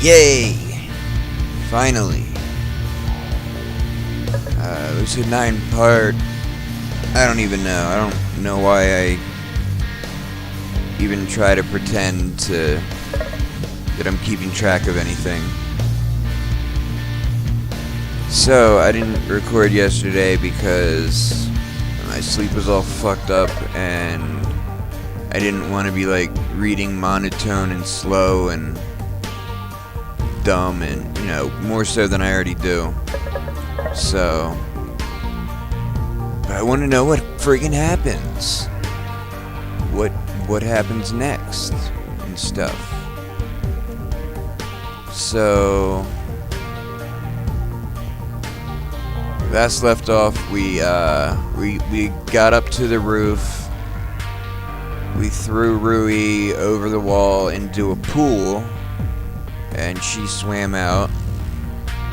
Yay! Finally. Lucid9 part... I don't even know. I don't know why I even try to pretend that I'm keeping track of anything. So, I didn't record yesterday because my sleep was all fucked up and I didn't want to be like reading monotone and slow and dumb and, you know, more so than I already do. So, I want to know what friggin' happens. What happens next and stuff. So, last left off, we got up to the roof. We threw Rui over the wall into a pool, and she swam out.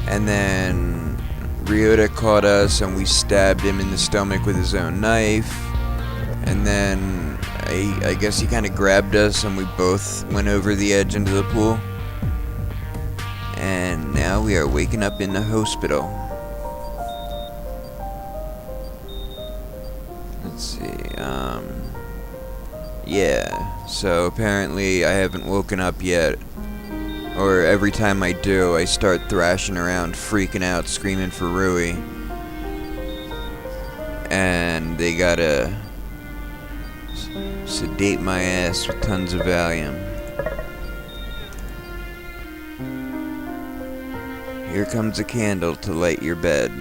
And then Ryota caught us, and we stabbed him in the stomach with his own knife. And then I guess he kind of grabbed us, and we both went over the edge into the pool. And now we are waking up in the hospital. Let's see, yeah, so apparently I haven't woken up yet, or every time I do, I start thrashing around, freaking out, screaming for Rui, and they gotta sedate my ass with tons of Valium. Here comes a candle to light your bed,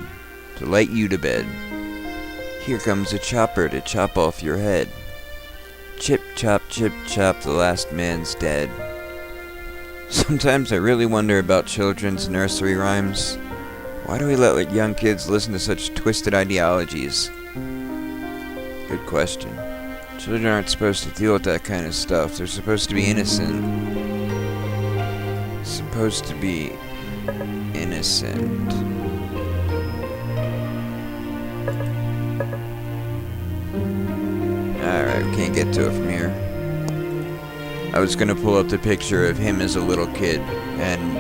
to light you to bed. Here comes a chopper to chop off your head. Chip, chop, the last man's dead. Sometimes I really wonder about children's nursery rhymes. Why do we let young kids listen to such twisted ideologies? Good question. Children aren't supposed to deal with that kind of stuff. They're supposed to be innocent. Supposed to be innocent. Alright, we can't get to it from here. I was gonna pull up the picture of him as a little kid and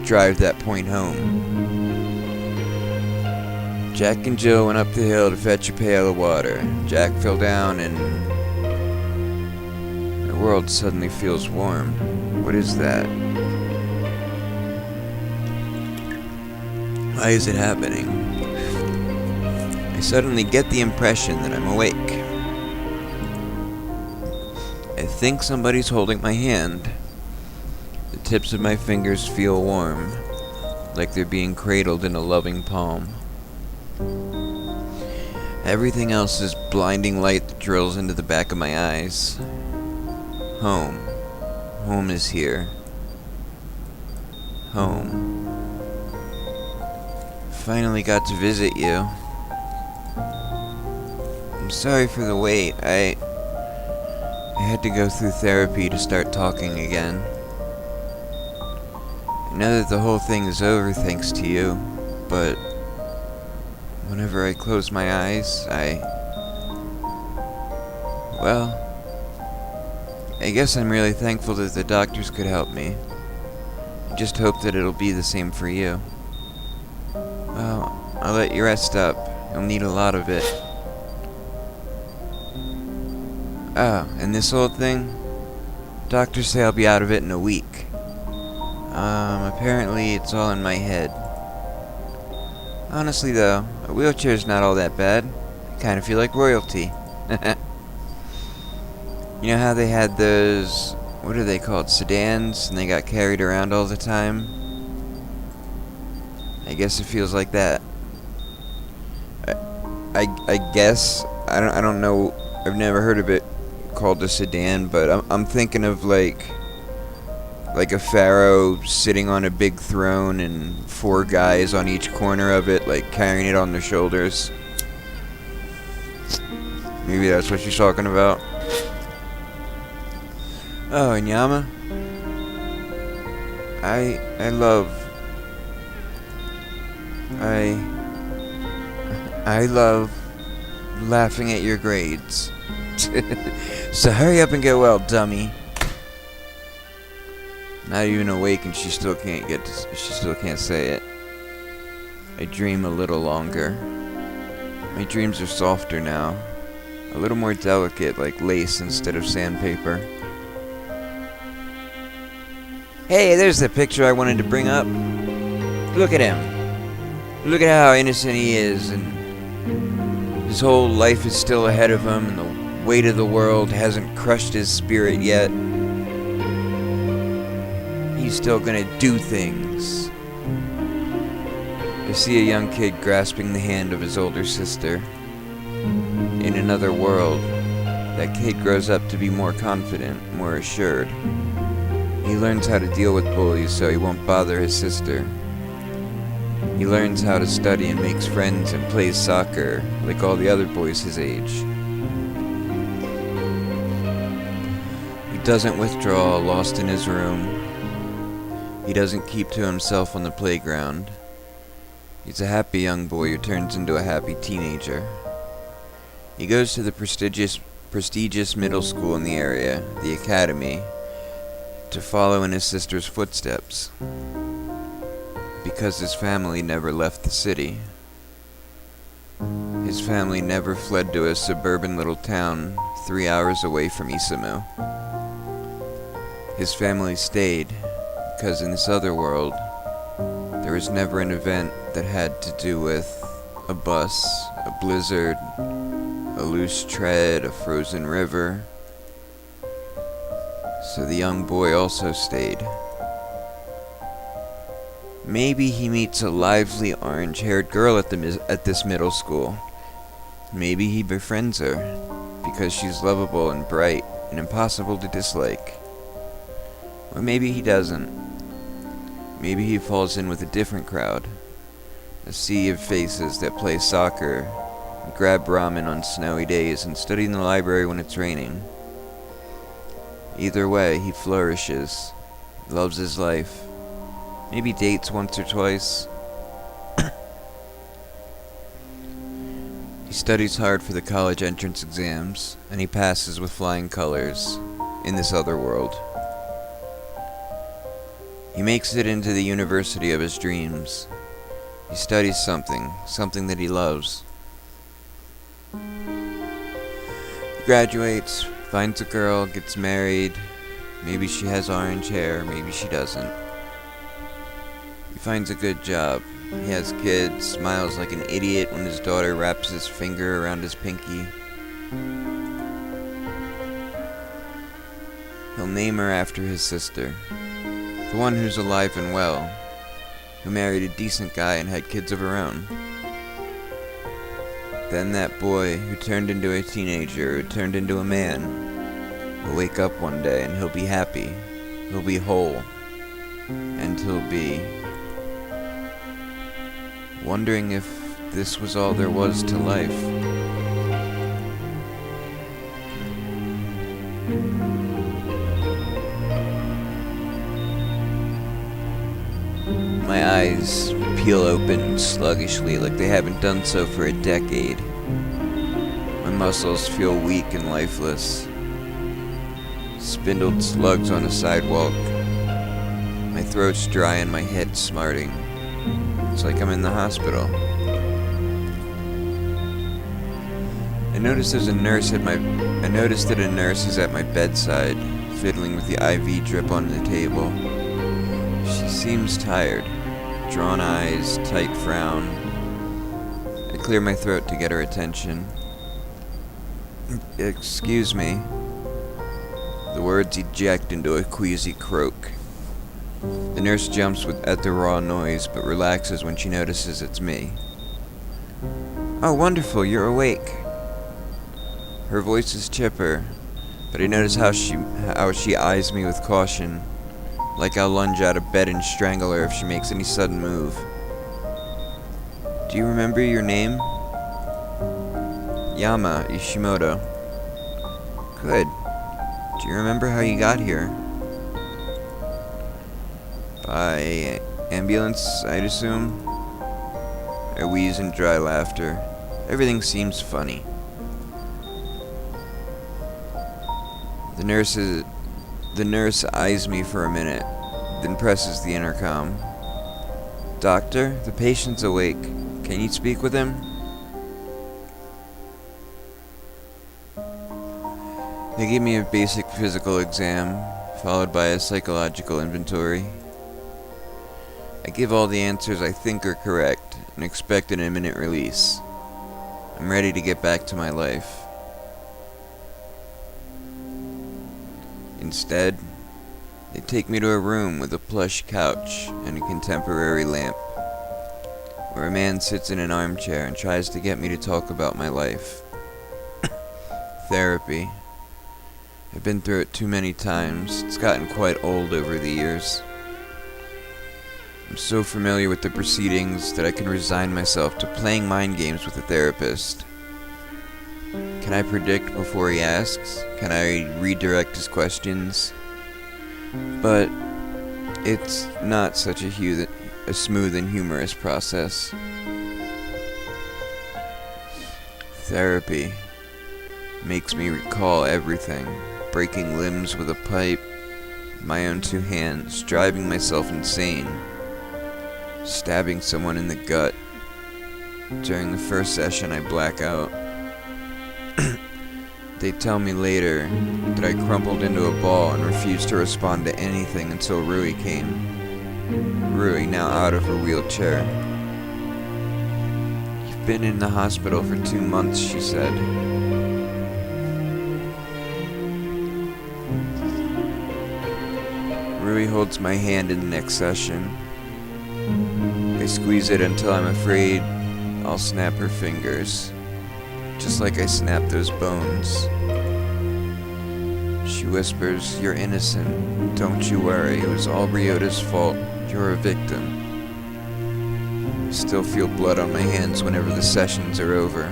drive that point home. Jack and Jill went up the hill to fetch a pail of water. Jack fell down and the world suddenly feels warm. What is that? Why is it happening? I suddenly get the impression that I'm awake. I think somebody's holding my hand. The tips of my fingers feel warm, like they're being cradled in a loving palm. Everything else is blinding light that drills into the back of my eyes. Home. Home is here. Home. Finally got to visit you. I'm sorry for the wait. I had to go through therapy to start talking again. I know that the whole thing is over thanks to you, but whenever I close my eyes, well, I guess I'm really thankful that the doctors could help me. I just hope that it'll be the same for you. Well, I'll let you rest up. You'll need a lot of it. Oh, and this old thing? Doctors say I'll be out of it in a week. Apparently it's all in my head. Honestly though, a wheelchair's not all that bad. I kinda feel like royalty. You know how they had those, what are they called, sedans, and they got carried around all the time? I guess it feels like that. I guess, I don't know, I've never heard of it called a sedan, but I'm thinking of like a pharaoh sitting on a big throne and 4 guys on each corner of it, like carrying it on their shoulders. Maybe that's what she's talking about. Oh, and Yama, I love laughing at your grades. So hurry up and get well, dummy. Not even awake, and she still can't say it. I dream a little longer. My dreams are softer now, a little more delicate, like lace instead of sandpaper. Hey, there's the picture I wanted to bring up. Look at him. Look at how innocent he is, and his whole life is still ahead of him, and the weight of the world hasn't crushed his spirit yet. He's still gonna do things. I see a young kid grasping the hand of his older sister. In another world, that kid grows up to be more confident, more assured. He learns how to deal with bullies so he won't bother his sister. He learns how to study and makes friends and plays soccer like all the other boys his age. He doesn't withdraw, lost in his room. He doesn't keep to himself on the playground. He's a happy young boy who turns into a happy teenager. He goes to the prestigious middle school in the area, the academy, to follow in his sister's footsteps, because his family never left the city. His family never fled to a suburban little town 3 hours away from Isamu. His family stayed because in this other world, there was never an event that had to do with a bus, a blizzard, a loose tread, a frozen river. So the young boy also stayed. Maybe he meets a lively orange-haired girl at this middle school. Maybe he befriends her because she's lovable and bright and impossible to dislike. Or maybe he doesn't. Maybe he falls in with a different crowd, a sea of faces that play soccer, and grab ramen on snowy days, and study in the library when it's raining. Either way, he flourishes, loves his life, maybe dates once or twice. He studies hard for the college entrance exams, and he passes with flying colors in this other world. He makes it into the university of his dreams. He studies something that he loves. He graduates, finds a girl, gets married. Maybe she has orange hair, maybe she doesn't. He finds a good job. He has kids, smiles like an idiot when his daughter wraps his finger around his pinky. He'll name her after his sister. The one who's alive and well, who married a decent guy and had kids of her own. Then that boy who turned into a teenager, who turned into a man, will wake up one day and he'll be happy, he'll be whole, and he'll be wondering if this was all there was to life. My eyes peel open sluggishly like they haven't done so for a decade. My muscles feel weak and lifeless. Spindled slugs on a sidewalk. My throat's dry and my head smarting. It's like I'm in the hospital. I noticed that a nurse is at my bedside, fiddling with the IV drip on the table. She seems tired. Drawn eyes, tight frown. I clear my throat to get her attention. Excuse me. The words eject into a queasy croak. The nurse jumps at the raw noise, but relaxes when she notices it's me. Oh, wonderful, you're awake. Her voice is chipper, but I notice how she eyes me with caution. Like I'll lunge out of bed and strangle her if she makes any sudden move. Do you remember your name? Yama Ishimoto. Good. Do you remember how you got here? By ambulance, I'd assume? I wheeze in dry laughter. Everything seems funny. The nurse eyes me for a minute, then presses the intercom. "Doctor, the patient's awake. Can you speak with him?" They give me a basic physical exam, followed by a psychological inventory. I give all the answers I think are correct and expect an imminent release. I'm ready to get back to my life. Instead, they take me to a room with a plush couch and a contemporary lamp, where a man sits in an armchair and tries to get me to talk about my life. Therapy. I've been through it too many times. It's gotten quite old over the years. I'm so familiar with the proceedings that I can resign myself to playing mind games with a therapist. Can I predict before he asks? Can I redirect his questions? But it's not such a smooth and humorous process. Therapy makes me recall everything. Breaking limbs with a pipe, my own two hands, driving myself insane, stabbing someone in the gut. During the first session, I black out. They tell me later that I crumpled into a ball and refused to respond to anything until Rui came. Rui, now out of her wheelchair. "You've been in the hospital for 2 months," she said. Rui holds my hand in the next session. I squeeze it until I'm afraid I'll snap her fingers, just like I snapped those bones. She whispers, "You're innocent. Don't you worry. It was all Ryota's fault. You're a victim." I still feel blood on my hands whenever the sessions are over.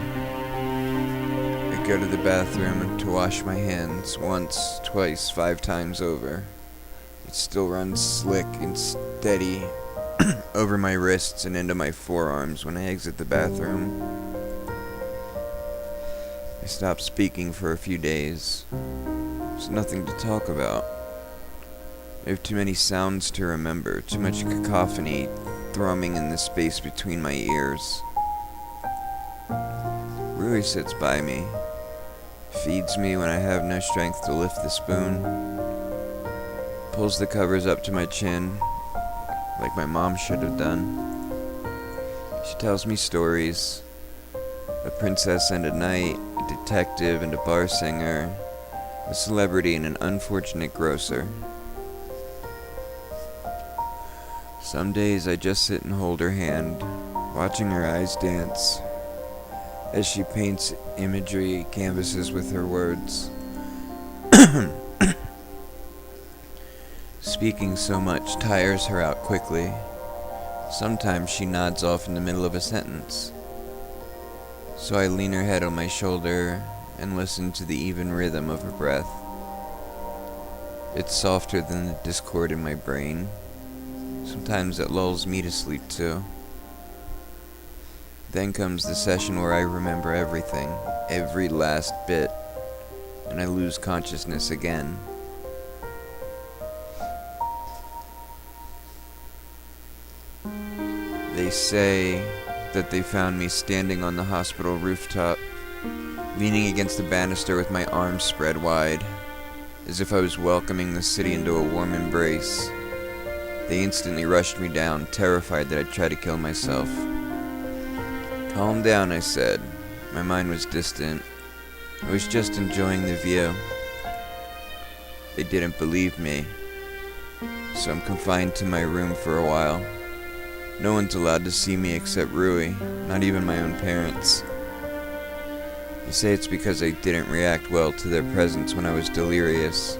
I go to the bathroom to wash my hands once, twice, 5 times over. It still runs slick and steady over my wrists and into my forearms when I exit the bathroom. I stop speaking for a few days. There's nothing to talk about. I have too many sounds to remember, too much cacophony thrumming in the space between my ears. Rui sits by me, feeds me when I have no strength to lift the spoon, pulls the covers up to my chin, like my mom should have done. She tells me stories. A princess and a knight, a detective and a bar singer, a celebrity and an unfortunate grocer. Some days I just sit and hold her hand, watching her eyes dance, as she paints imagery canvases with her words. Speaking so much tires her out quickly. Sometimes she nods off in the middle of a sentence. So I lean her head on my shoulder and listen to the even rhythm of her breath. It's softer than the discord in my brain. Sometimes it lulls me to sleep too. Then comes the session where I remember everything, every last bit, and I lose consciousness again. They say that they found me standing on the hospital rooftop, leaning against the banister with my arms spread wide, as if I was welcoming the city into a warm embrace. They instantly rushed me down, terrified that I'd try to kill myself. "Calm down," I said. My mind was distant. I was just enjoying the view. They didn't believe me, so I'm confined to my room for a while. No one's allowed to see me except Rui, not even my own parents. They say it's because I didn't react well to their presence when I was delirious.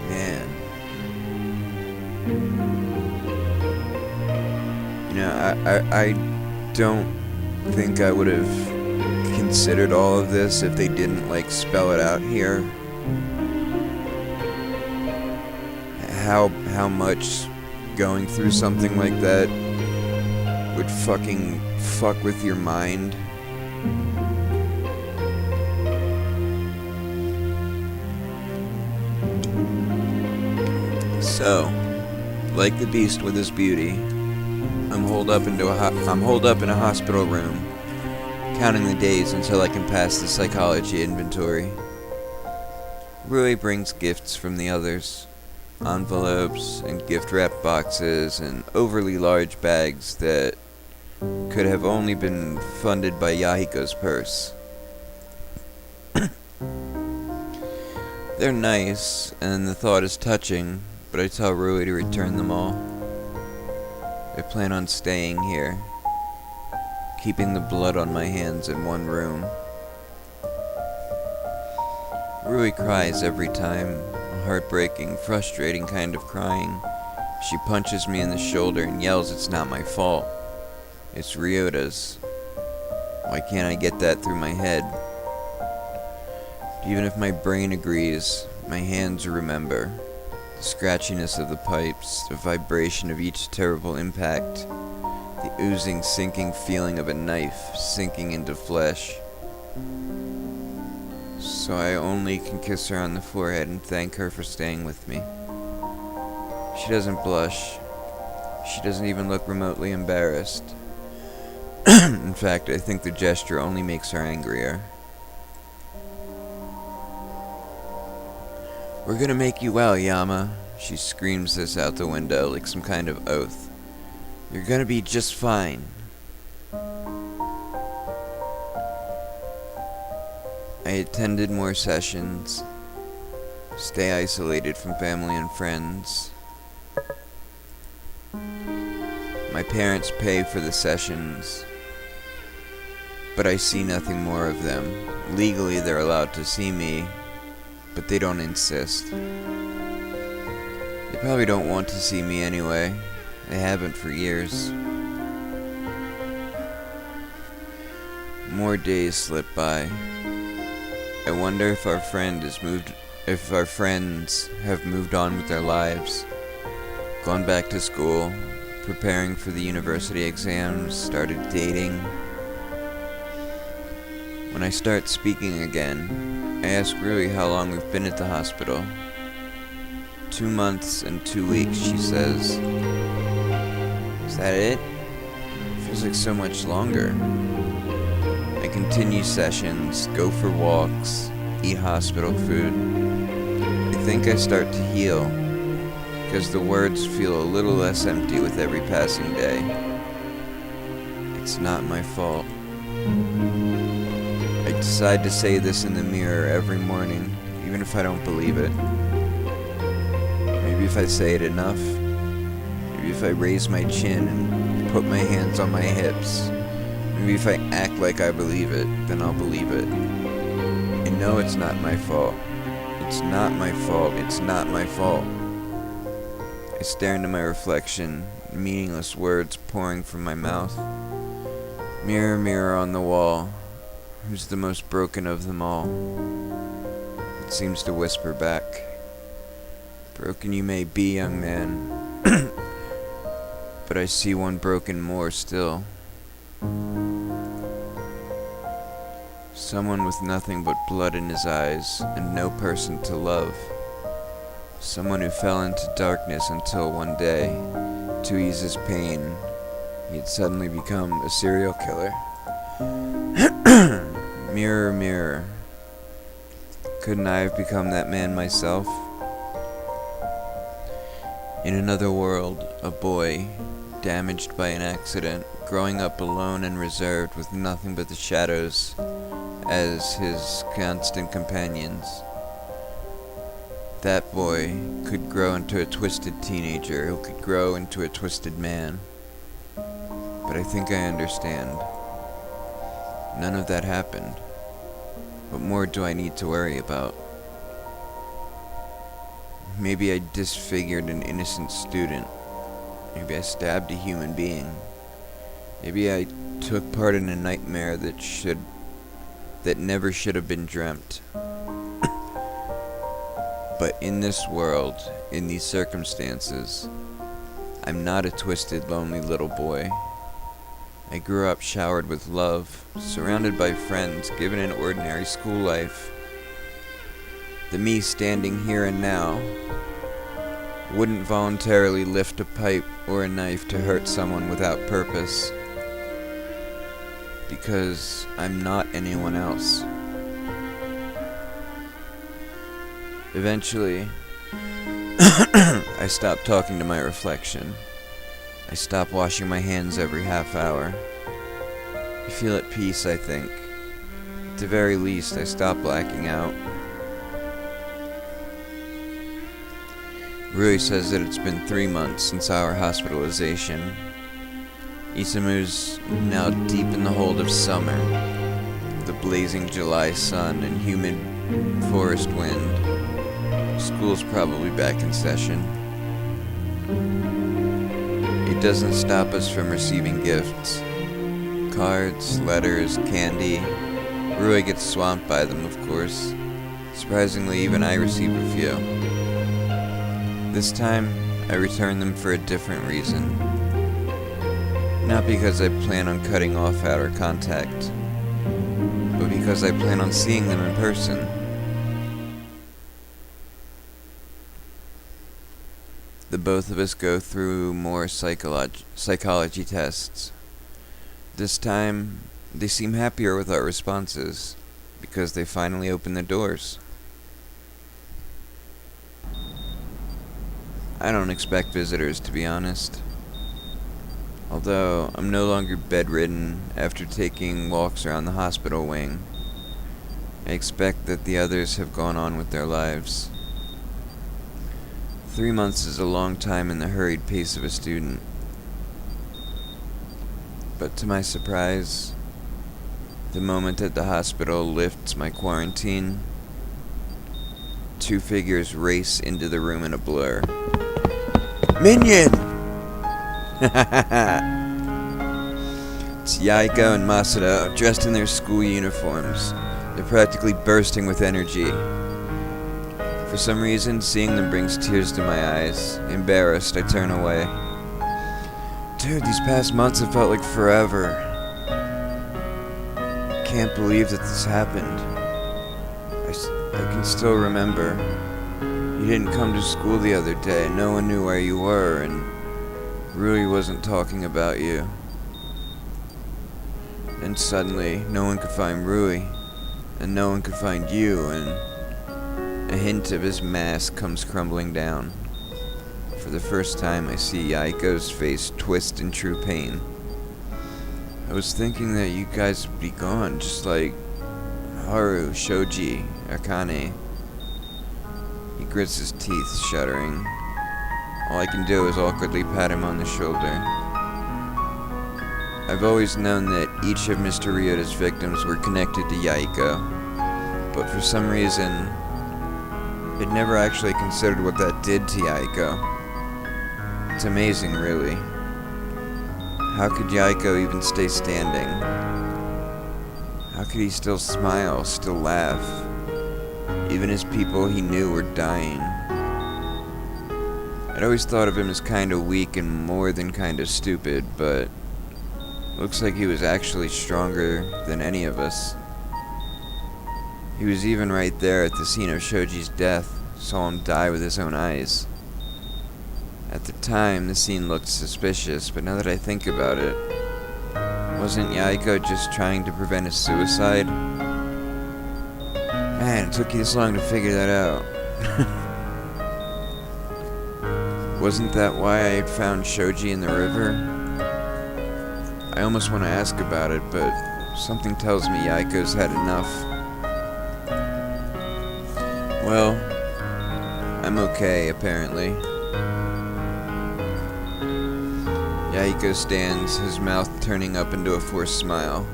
Man. You know, I don't think I would have considered all of this if they didn't, spell it out here. How much going through something like that would fucking fuck with your mind. So, like the beast with his beauty, I'm holed up in a hospital room, counting the days until I can pass the psychology inventory. Rui brings gifts from the others, envelopes and gift wrap boxes and overly large bags that could have only been funded by Yahiko's purse. They're nice, and the thought is touching, but I tell Rui to return them all. I plan on staying here, keeping the blood on my hands in one room. Rui cries every time, a heartbreaking, frustrating kind of crying. She punches me in the shoulder and yells it's not my fault. It's Ryota's. Why can't I get that through my head? Even if my brain agrees, my hands remember. The scratchiness of the pipes, the vibration of each terrible impact, the oozing, sinking feeling of a knife sinking into flesh. So I only can kiss her on the forehead and thank her for staying with me. She doesn't blush. She doesn't even look remotely embarrassed. In fact, I think the gesture only makes her angrier. "We're gonna make you well, Yama." She screams this out the window like some kind of oath. "You're gonna be just fine." I attended more sessions, stay isolated from family and friends. My parents pay for the sessions, but I see nothing more of them. Legally, they're allowed to see me, but they don't insist. They probably don't want to see me anyway. They haven't for years. More days slip by. I wonder if our friends have moved on with their lives, gone back to school, preparing for the university exams, started dating. When I start speaking again, I ask Rui how long we've been at the hospital. 2 months and 2 weeks, she says. Is that it? Feels like so much longer. I continue sessions, go for walks, eat hospital food. I think I start to heal, because the words feel a little less empty with every passing day. It's not my fault. I decide to say this in the mirror every morning, even if I don't believe it. Maybe if I say it enough. Maybe if I raise my chin and put my hands on my hips. Maybe if I act like I believe it, then I'll believe it. I know it's not my fault. It's not my fault. It's not my fault. I stare into my reflection, meaningless words pouring from my mouth. Mirror, mirror on the wall, who's the most broken of them all? It seems to whisper back. Broken you may be, young man, but I see one broken more still. Someone with nothing but blood in his eyes and no person to love. Someone who fell into darkness until one day, to ease his pain, he had suddenly become a serial killer. Mirror, mirror, couldn't I have become that man myself? In another world, a boy, damaged by an accident, growing up alone and reserved with nothing but the shadows as his constant companions. That boy could grow into a twisted teenager who could grow into a twisted man. But I think I understand. None of that happened. What more do I need to worry about? Maybe I disfigured an innocent student. Maybe I stabbed a human being. Maybe I took part in a nightmare that never should have been dreamt. But in this world, in these circumstances, I'm not a twisted, lonely little boy. I grew up showered with love, surrounded by friends, given an ordinary school life. The me standing here and now, Wouldn't voluntarily lift a pipe or a knife to hurt someone without purpose. Because I'm not anyone else. Eventually, I stopped talking to my reflection. I stopped washing my hands every half hour. I feel at peace, I think. At the very least, I stopped blacking out. Rui says that it's been 3 months since our hospitalization. Isamu's now deep in the hold of summer. The blazing July sun and humid forest wind. School's probably back in session. It doesn't stop us from receiving gifts. Cards, letters, candy. Rui gets swamped by them, of course. Surprisingly, even I receive a few. This time, I return them for a different reason. Not because I plan on cutting off outer contact, but because I plan on seeing them in person. The both of us go through more psychology tests. This time, they seem happier with our responses, because they finally open the doors. I don't expect visitors, to be honest. Although, I'm no longer bedridden after taking walks around the hospital wing. I expect that the others have gone on with their lives. 3 months is a long time in the hurried pace of a student. But to my surprise, the moment that the hospital lifts my quarantine, 2 figures race into the room in a blur. Minion! It's Yaiko and Masato, dressed in their school uniforms. They're practically bursting with energy. For some reason, seeing them brings tears to my eyes. Embarrassed, I turn away. Dude, these past months have felt like forever. Can't believe that this happened. I can still remember. You didn't come to school the other day. No one knew where you were, and Rui wasn't talking about you. And suddenly, no one could find Rui, and no one could find you, and a hint of his mask comes crumbling down. For the first time, I see Yaiko's face twist in true pain. I was thinking that you guys would be gone, just like Haru, Shoji, Akane. He grits his teeth, shuddering. All I can do is awkwardly pat him on the shoulder. I've always known that each of Mr. Ryota's victims were connected to Yaiko, but for some reason, I'd never actually considered what that did to Yaiko. It's amazing, really. How could Yaiko even stay standing? How could he still smile, still laugh, even as people he knew were dying? I'd always thought of him as kinda weak and more than kinda stupid, but looks like he was actually stronger than any of us. He was even right there at the scene of Shoji's death, saw him die with his own eyes. At the time, the scene looked suspicious, but now that I think about it, wasn't Yaiko just trying to prevent a suicide? Man, it took you this long to figure that out. Wasn't that why I found Shoji in the river? I almost want to ask about it, but something tells me Yaiko's had enough. Well, I'm okay, apparently. Yaiko stands, his mouth turning up into a forced smile.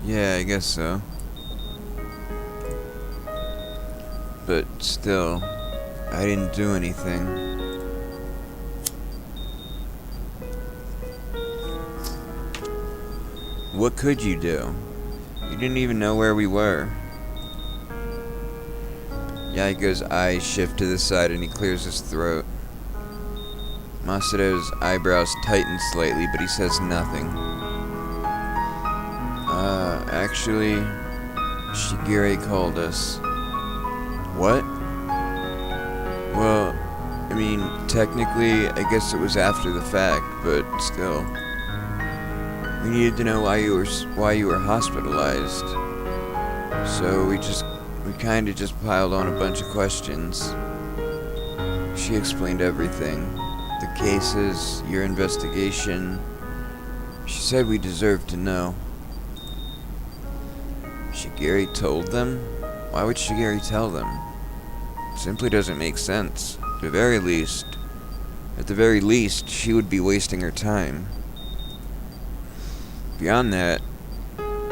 Yeah, I guess so. But still, I didn't do anything. What could you do? You didn't even know where we were. Yaiko's eyes shift to the side and he clears his throat. Masato's eyebrows tighten slightly, but he says nothing. Actually, Shigure called us. What? Well, mean, technically, I guess it was after the fact, but still. We needed to know why you were hospitalized. So we kinda just piled on a bunch of questions. She explained everything. The cases, your investigation. She said we deserved to know. Shigeri told them? Why would Shigeri tell them? It simply doesn't make sense. At the very least, she would be wasting her time. Beyond that,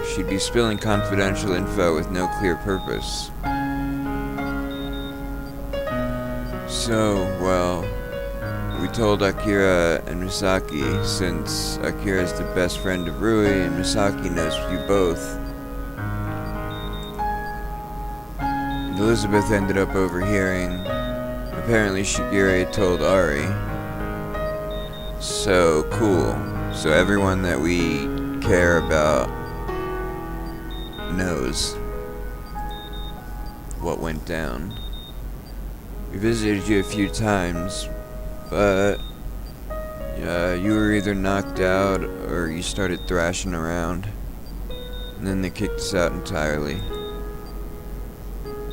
she'd be spilling confidential info with no clear purpose. So, well, we told Akira and Misaki, since Akira is the best friend of Rui and Misaki knows you both. And Elizabeth ended up overhearing. Apparently Shigeri told Ari. So, cool. So everyone that we care about knows what went down. We visited you a few times, but you were either knocked out or you started thrashing around, and then they kicked us out entirely.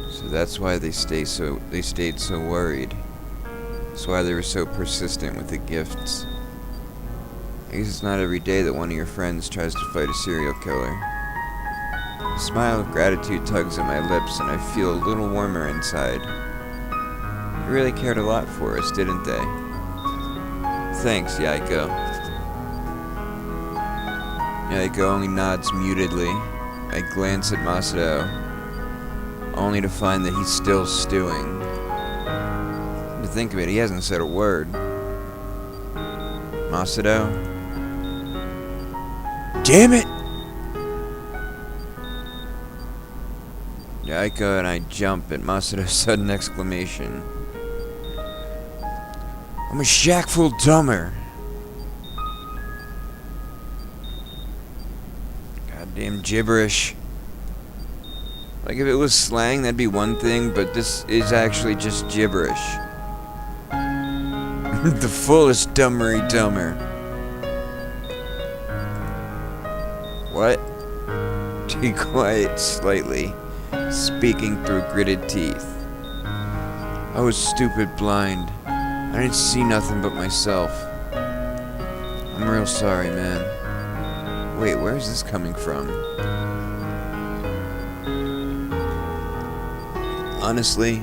So that's why they stayed so worried. That's why they were so persistent with the gifts. I guess it's not every day that one of your friends tries to fight a serial killer. A smile of gratitude tugs at my lips, and I feel a little warmer inside. They really cared a lot for us, didn't they? Thanks, Yaiko. Yaiko only nods mutedly. I glance at Masato, only to find that he's still stewing. To think of it, he hasn't said a word. Masato? Damn it! Yaiko and I jump at Masato's sudden exclamation. I'm a shack full dumber. Goddamn gibberish. Like, if it was slang, that'd be one thing, but this is actually just gibberish. The fullest dummery dumber. What? Be quiet slightly, speaking through gritted teeth. I was stupid blind. I didn't see nothing but myself. I'm real sorry, man. Wait, where is this coming from? Honestly,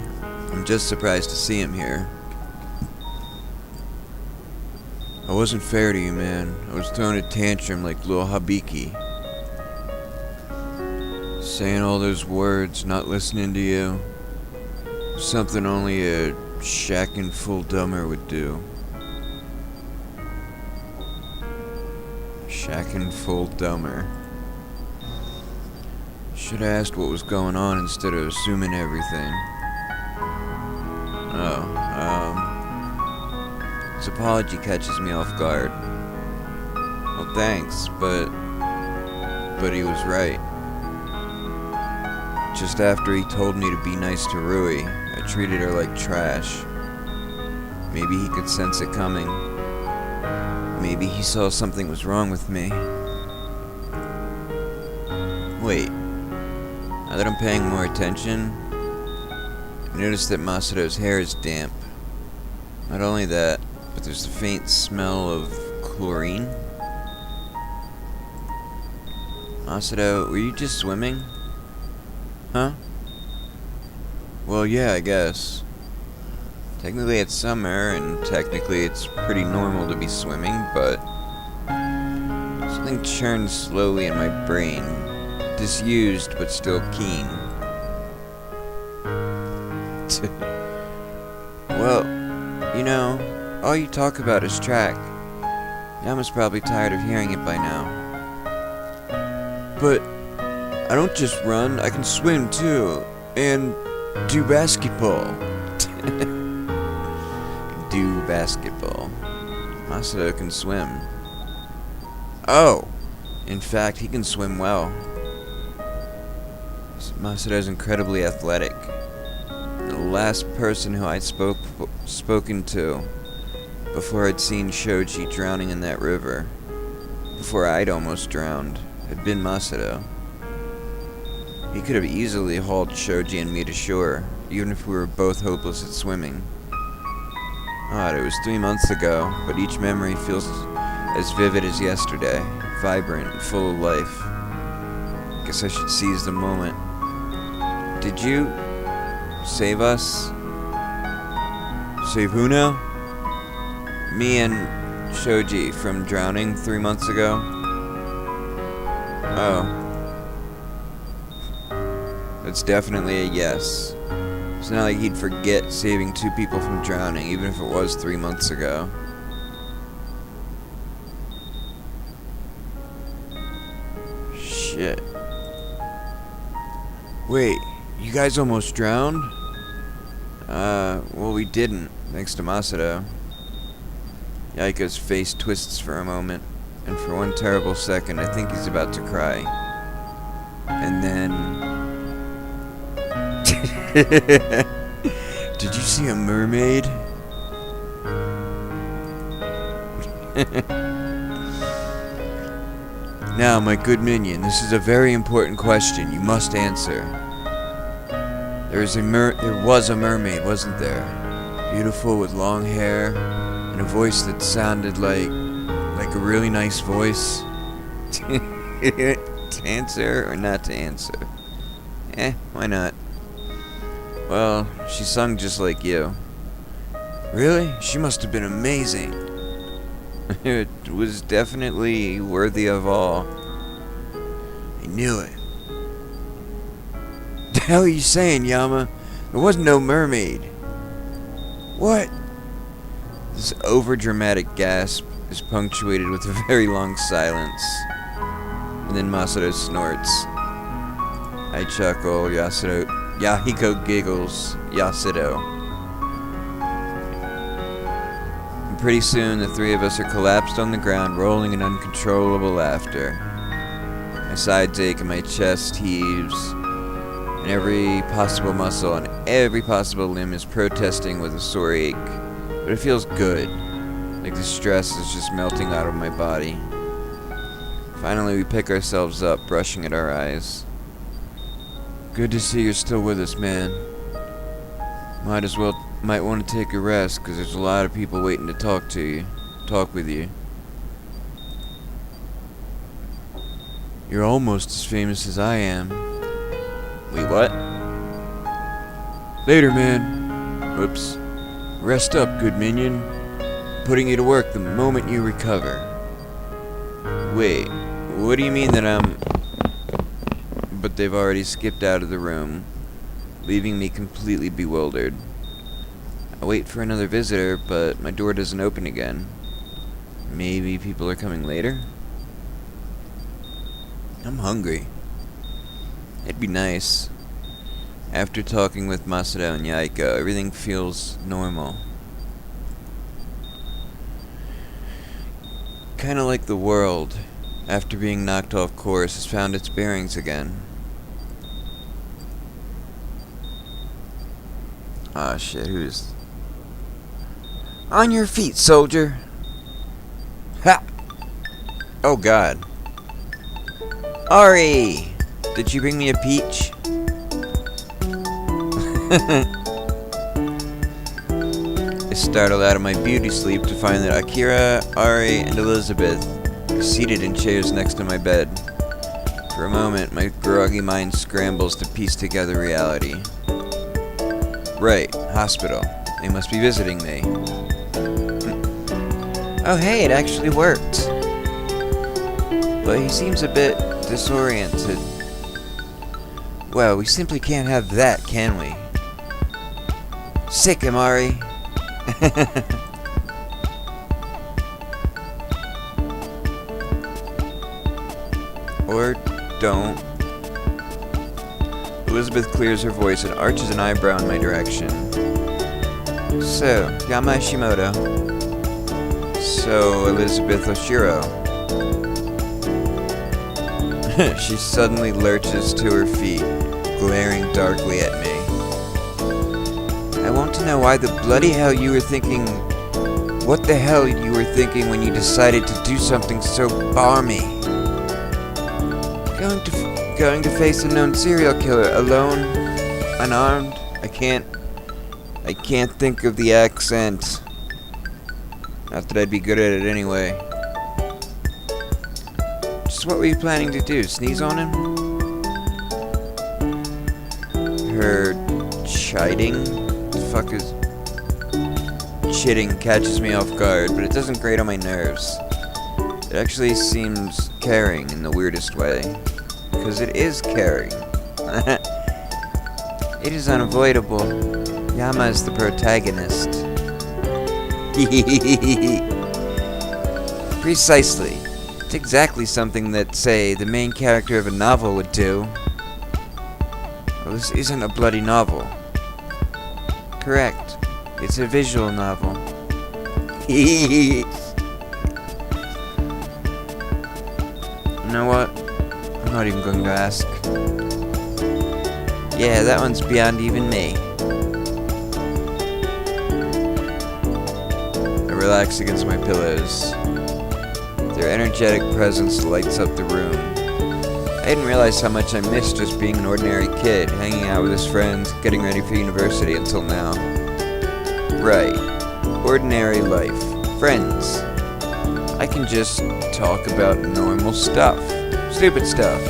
I'm just surprised to see him here. I wasn't fair to you, man. I was throwing a tantrum like Lil Habiki. Saying all those words, not listening to you. Something only a shacking full dumber would do. Shacking full dumber. Should have asked what was going on instead of assuming everything. His apology catches me off guard. Well, thanks, but he was right. Just after he told me to be nice to Rui, I treated her like trash. Maybe he could sense it coming. Maybe he saw something was wrong with me. Wait, now that I'm paying more attention, I notice that Masato's hair is damp. Not only that, but there's a faint smell of chlorine. Masato, were you just swimming? Huh? Well, yeah, I guess. Technically it's summer, and technically it's pretty normal to be swimming, but something churns slowly in my brain. Disused, but still keen. Well, you know, all you talk about is track. Yama's probably tired of hearing it by now. But I don't just run, I can swim too. And do basketball. Do basketball. Masato can swim. Oh! In fact, he can swim well. Masato's incredibly athletic. A last person who I'd spoken to before I'd seen Shoji drowning in that river, before I'd almost drowned, had been Masato. He could have easily hauled Shoji and me to shore, even if we were both hopeless at swimming. Odd, it was 3 months ago, but each memory feels as vivid as yesterday, vibrant and full of life. Guess I should seize the moment. Did you save us? Save who now? Me and Shoji from drowning 3 months ago? Oh. That's definitely a yes. It's not like he'd forget saving 2 people from drowning, even if it was 3 months ago. Shit. Wait, you guys almost drowned? Well, we didn't, thanks to Masato. Yaiko's face twists for a moment, and for one terrible second, I think he's about to cry. And then... Did you see a mermaid? Now, my good minion, this is a very important question you must answer. There was a mermaid, wasn't there? Beautiful with long hair and a voice that sounded like a really nice voice. To answer or not to answer? Why not? Well, she sung just like you. Really? She must have been amazing. It was definitely worthy of all. I knew it. The hell are you saying, Yama? There was no mermaid. What? This overdramatic gasp is punctuated with a very long silence. And then Masato snorts. I chuckle, Yahiko giggles, Yasudo. And pretty soon the 3 of us are collapsed on the ground, rolling in uncontrollable laughter. My sides ache and my chest heaves, and every possible muscle and every possible limb is protesting with a sore ache. But it feels good, like the stress is just melting out of my body. Finally we pick ourselves up, brushing at our eyes. Good to see you're still with us, man. Might want to take a rest, because there's a lot of people waiting to talk with you. You're almost as famous as I am. Wait, what? Later, man. Whoops. Rest up, good minion. Putting you to work the moment you recover. Wait, what do you mean that I'm... But they've already skipped out of the room, leaving me completely bewildered. I wait for another visitor, but my door doesn't open again. Maybe people are coming later? I'm hungry. It'd be nice. After talking with Masato and Yaiko, everything feels normal. Kinda like the world, after being knocked off course, has found its bearings again. Ah, shit, who's... On your feet, soldier! Ha! Oh, God. Ari! Did you bring me a peach? I startled out of my beauty sleep to find that Akira, Ari, and Elizabeth are seated in chairs next to my bed. For a moment, my groggy mind scrambles to piece together reality. Right, hospital. They must be visiting me. Oh hey, it actually worked. But he seems a bit disoriented. Well, we simply can't have that, can we? Sick, Amari. Or don't. Elizabeth clears her voice and arches an eyebrow in my direction. So, Yamashimoto. So, Elizabeth Oshiro. She suddenly lurches to her feet, glaring darkly at me. I want to know why the bloody hell you were thinking... What the hell you were thinking when you decided to do something so balmy? Going to face a known serial killer alone, unarmed. I can't think of the accent. Not that I'd be good at it anyway. Just what were you planning to do? Sneeze on him? Her chiding? The fuck is... Chitting catches me off guard, but it doesn't grate on my nerves. It actually seems caring in the weirdest way. Because it is caring. It is unavoidable. Yama is the protagonist. Precisely. It's exactly something that, say, the main character of a novel would do. Well, this isn't a bloody novel. Correct. It's a visual novel. You know what? I'm not even going to ask. Yeah, that one's beyond even me. I relax against my pillows. Their energetic presence lights up the room. I didn't realize how much I missed just being an ordinary kid, hanging out with his friends, getting ready for university until now. Right. Ordinary life. Friends. I can just talk about normal stuff. Stupid stuff.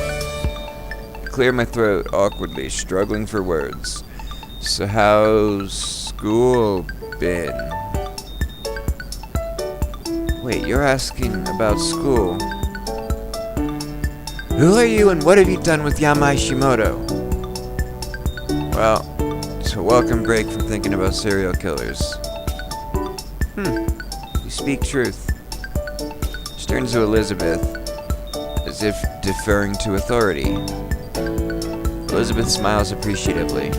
I clear my throat awkwardly, struggling for words. So how's school been? Wait, you're asking about school? Who are you and what have you done with Yama Ishimoto? Well, it's a welcome break from thinking about serial killers. You speak truth. She turns to Elizabeth, as if deferring to authority. Elizabeth smiles appreciatively.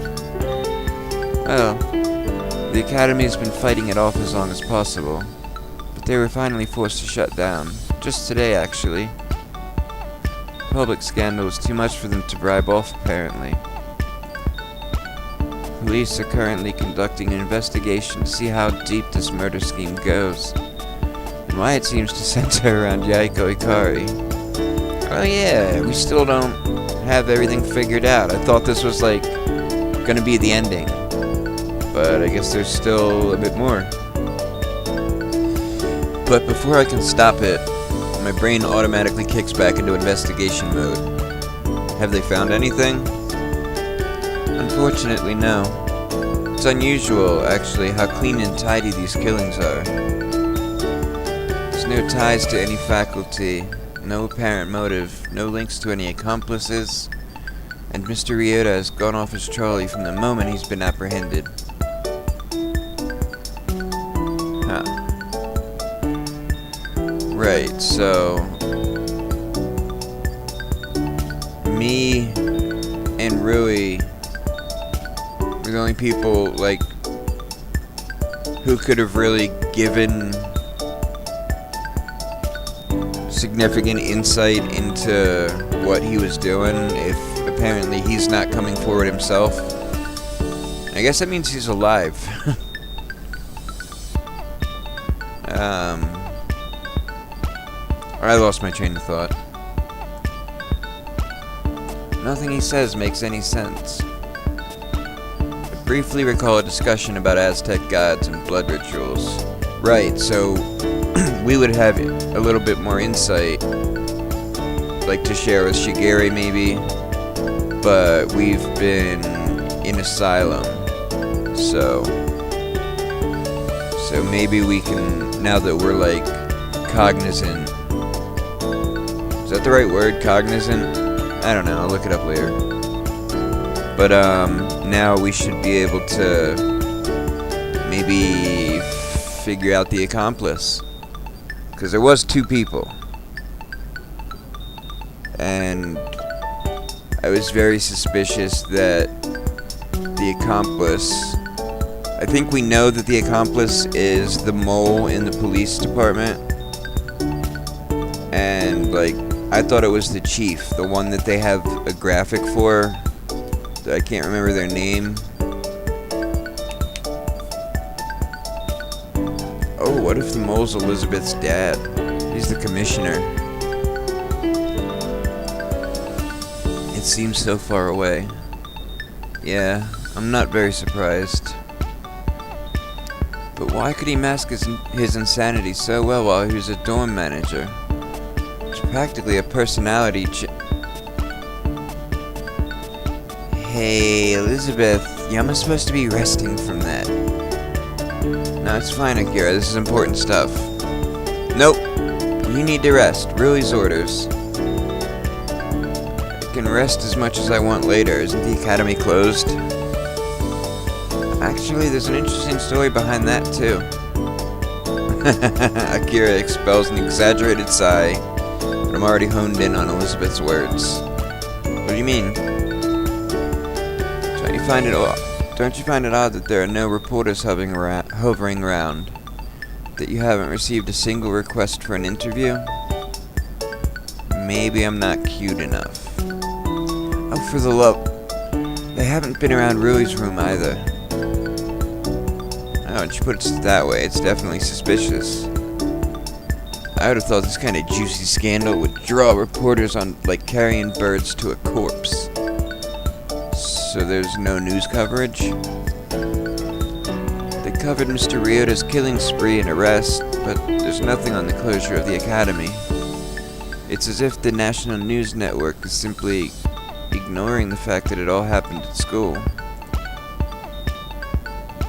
Well, the Academy's been fighting it off as long as possible. They were finally forced to shut down. Just today, actually. Public scandal was too much for them to bribe off, apparently. Police are currently conducting an investigation to see how deep this murder scheme goes, and why it seems to center around Yaiko Ikari. Oh yeah, we still don't have everything figured out. I thought this was, like, gonna be the ending. But I guess there's still a bit more. But before I can stop it, my brain automatically kicks back into investigation mode. Have they found anything? Unfortunately, no. It's unusual, actually, how clean and tidy these killings are. There's no ties to any faculty, no apparent motive, no links to any accomplices, and Mr. Ryota has gone off his trolley from the moment he's been apprehended. Right, so me and Rui were the only people, like, who could have really given significant insight into what he was doing if apparently he's not coming forward himself. I guess that means he's alive. I lost my train of thought. Nothing he says makes any sense. I briefly recall a discussion about Aztec gods and blood rituals. Right, so we would have a little bit more insight, like to share with Shigeri maybe, but we've been in asylum, so maybe we can, now that we're, like, cognizant. Is that the right word? Cognizant? I don't know, I'll look it up later. But, now we should be able to maybe figure out the accomplice. Because there was 2 people. And I was very suspicious that the accomplice... I think we know that the accomplice is the mole in the police department. And, like, I thought it was the chief, the one that they have a graphic for. I can't remember their name. Oh, what if the mole's Elizabeth's dad? He's the commissioner. It seems so far away. Yeah, I'm not very surprised. But why could he mask his insanity so well while he was a dorm manager? It's practically a personality Hey, Elizabeth, Yama's supposed to be resting from that. No, it's fine, Akira. This is important stuff. Nope. You need to rest. Rui's orders. I can rest as much as I want later. Isn't the academy closed? Actually, there's an interesting story behind that, too. Akira expels an exaggerated sigh, but I'm already honed in on Elizabeth's words. What do you mean? Don't you find it odd that there are no reporters hovering around? That you haven't received a single request for an interview? Maybe I'm not cute enough. Oh, for the love... They haven't been around Rui's room either. Oh, and she puts it that way. It's definitely suspicious. I would have thought this kind of juicy scandal would draw reporters on, like, carrying birds to a corpse. So there's no news coverage? They covered Mr. Ryota's killing spree and arrest, but there's nothing on the closure of the academy. It's as if the National News Network is simply ignoring the fact that it all happened at school.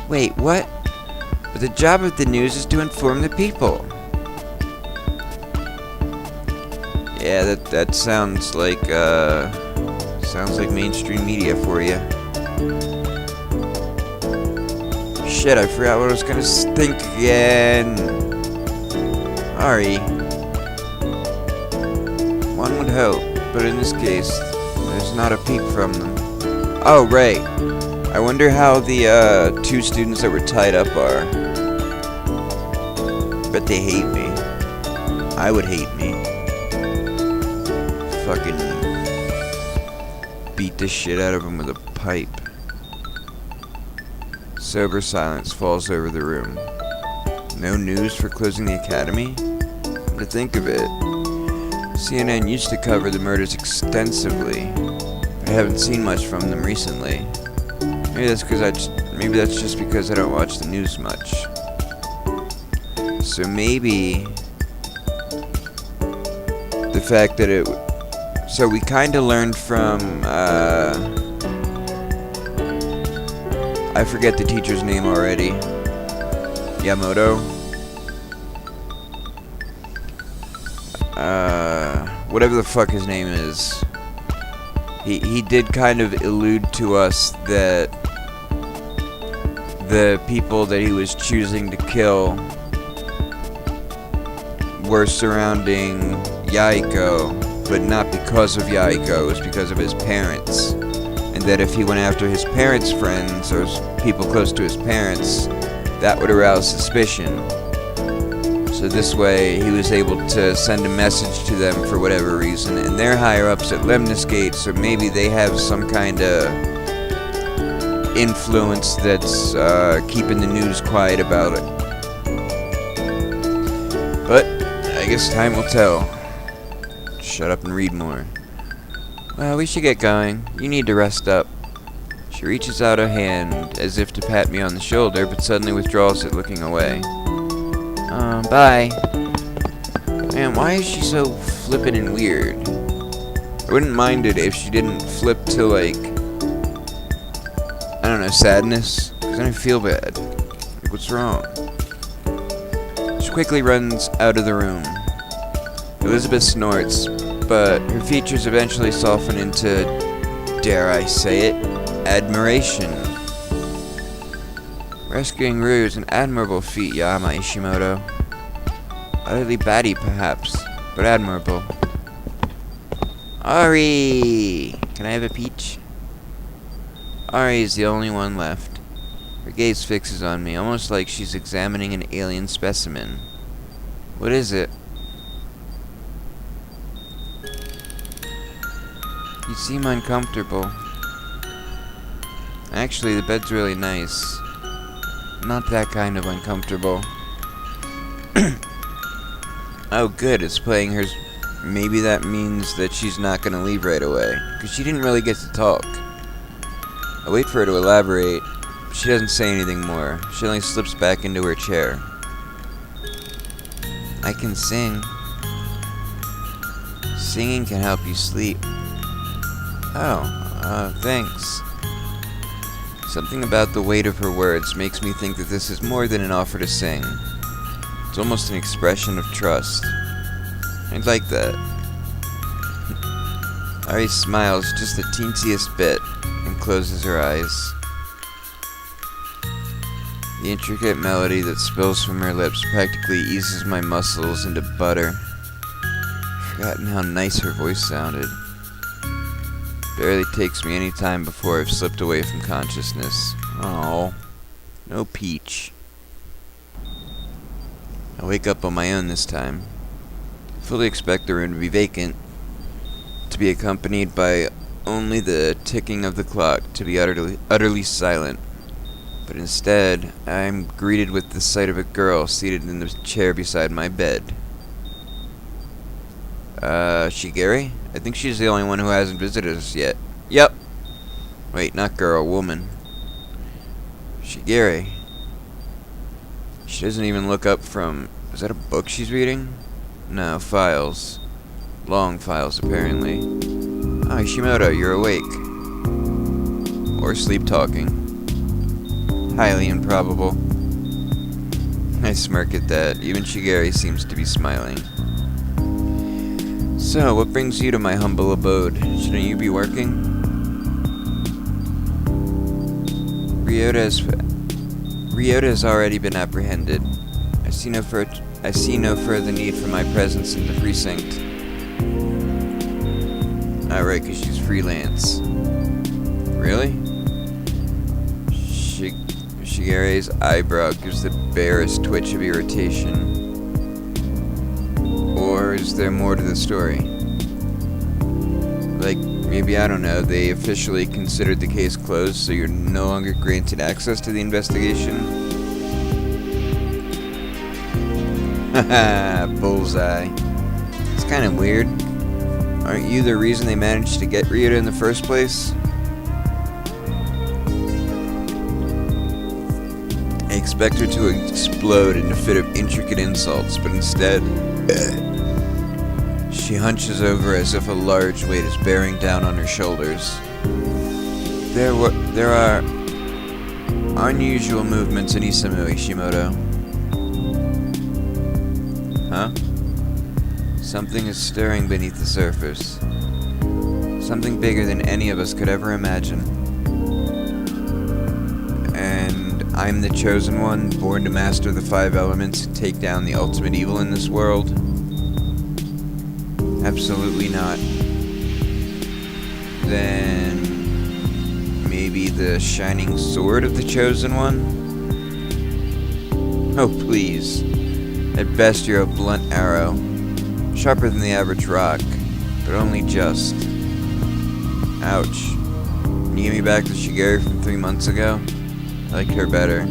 Wait, what? But the job of the news is to inform the people. Yeah, that sounds like mainstream media for you. Shit, I forgot what I was gonna think again. Sorry. One would hope, but in this case, there's not a peep from them. Oh, right. I wonder how the two students that were tied up are. Bet they hate me. I would hate me. Fucking beat the shit out of them with a pipe. Sober silence falls over the room. No news for closing the academy? Come to think of it, CNN used to cover the murders extensively, but I haven't seen much from them recently. Maybe that's just because I don't watch the news much. So maybe the fact that so we kind of learned from I forget the teacher's name already. Yamoto. Whatever the fuck his name is. He did kind of allude to us that the people that he was choosing to kill were surrounding Yaiko, but not because of Yaiko, it was because of his parents. And that if he went after his parents' friends, or people close to his parents, that would arouse suspicion. So this way, he was able to send a message to them for whatever reason, and they're higher ups at Lemniscate, so maybe they have some kind of influence that's keeping the news quiet about it. But I guess time will tell. Shut up and read more. Well, we should get going. You need to rest up. She reaches out her hand as if to pat me on the shoulder, but suddenly withdraws it, looking away. Bye. Man, why is she so flippin' and weird? I wouldn't mind it if she didn't flip to, like, I don't know, sadness, because then I feel bad. Like, what's wrong? She quickly runs out of the room. Elizabeth snorts, but her features eventually soften into, dare I say it, admiration. Rescuing Ryu is an admirable feat, Yama Ishimoto. Utterly batty, perhaps, but admirable. Ari! Can I have a peach? Ari is the only one left. Her gaze fixes on me, almost like she's examining an alien specimen. What is it? You seem uncomfortable. Actually, the bed's really nice. Not that kind of uncomfortable. Oh, good, it's playing hers. Maybe that means that she's not gonna leave right away, because she didn't really get to talk. I wait for her to elaborate, but she doesn't say anything more. She only slips back into her chair. I can sing. Singing can help you sleep. Oh, thanks. Something about the weight of her words makes me think that this is more than an offer to sing. It's almost an expression of trust. I'd like that. Ari smiles just the teensiest bit and closes her eyes. The intricate melody that spills from her lips practically eases my muscles into butter. I've forgotten how nice her voice sounded. Barely takes me any time before I've slipped away from consciousness. Oh, no peach. I wake up on my own this time. Fully expect the room to be vacant, to be accompanied by only the ticking of the clock, to be utterly silent. But instead, I'm greeted with the sight of a girl seated in the chair beside my bed. Shigeri? I think she's the only one who hasn't visited us yet. Yep. Wait, not girl, woman. Shigeri. She doesn't even look up from... Is that a book she's reading? No, files. Long files, apparently. Ah, Ishimoto, you're awake. Or sleep-talking. Highly improbable. I smirk at that. Even Shigeri seems to be smiling. So, what brings you to my humble abode? Shouldn't you be working? Ryota has already been apprehended. I see no further need for my presence in the precinct. Right, because she's freelance. Really? Shigeri's eyebrow gives the barest twitch of irritation. Or is there more to the story? Like, maybe, I don't know, they officially considered the case closed, so you're no longer granted access to the investigation? Haha, bullseye. It's kind of weird. Aren't you the reason they managed to get Ryota in the first place? I expect her to explode in a fit of intricate insults, but instead, she hunches over as if a large weight is bearing down on her shoulders. There are unusual movements in Isamu, Ishimoto. Huh? Something is stirring beneath the surface. Something bigger than any of us could ever imagine. And I'm the chosen one, born to master the 5 elements and take down the ultimate evil in this world? Absolutely not. Then maybe the shining sword of the chosen one? Oh, please. At best, you're a blunt arrow. Sharper than the average rock, but only just. Ouch. Can you give me back the Shigeri from 3 months ago? I liked her better.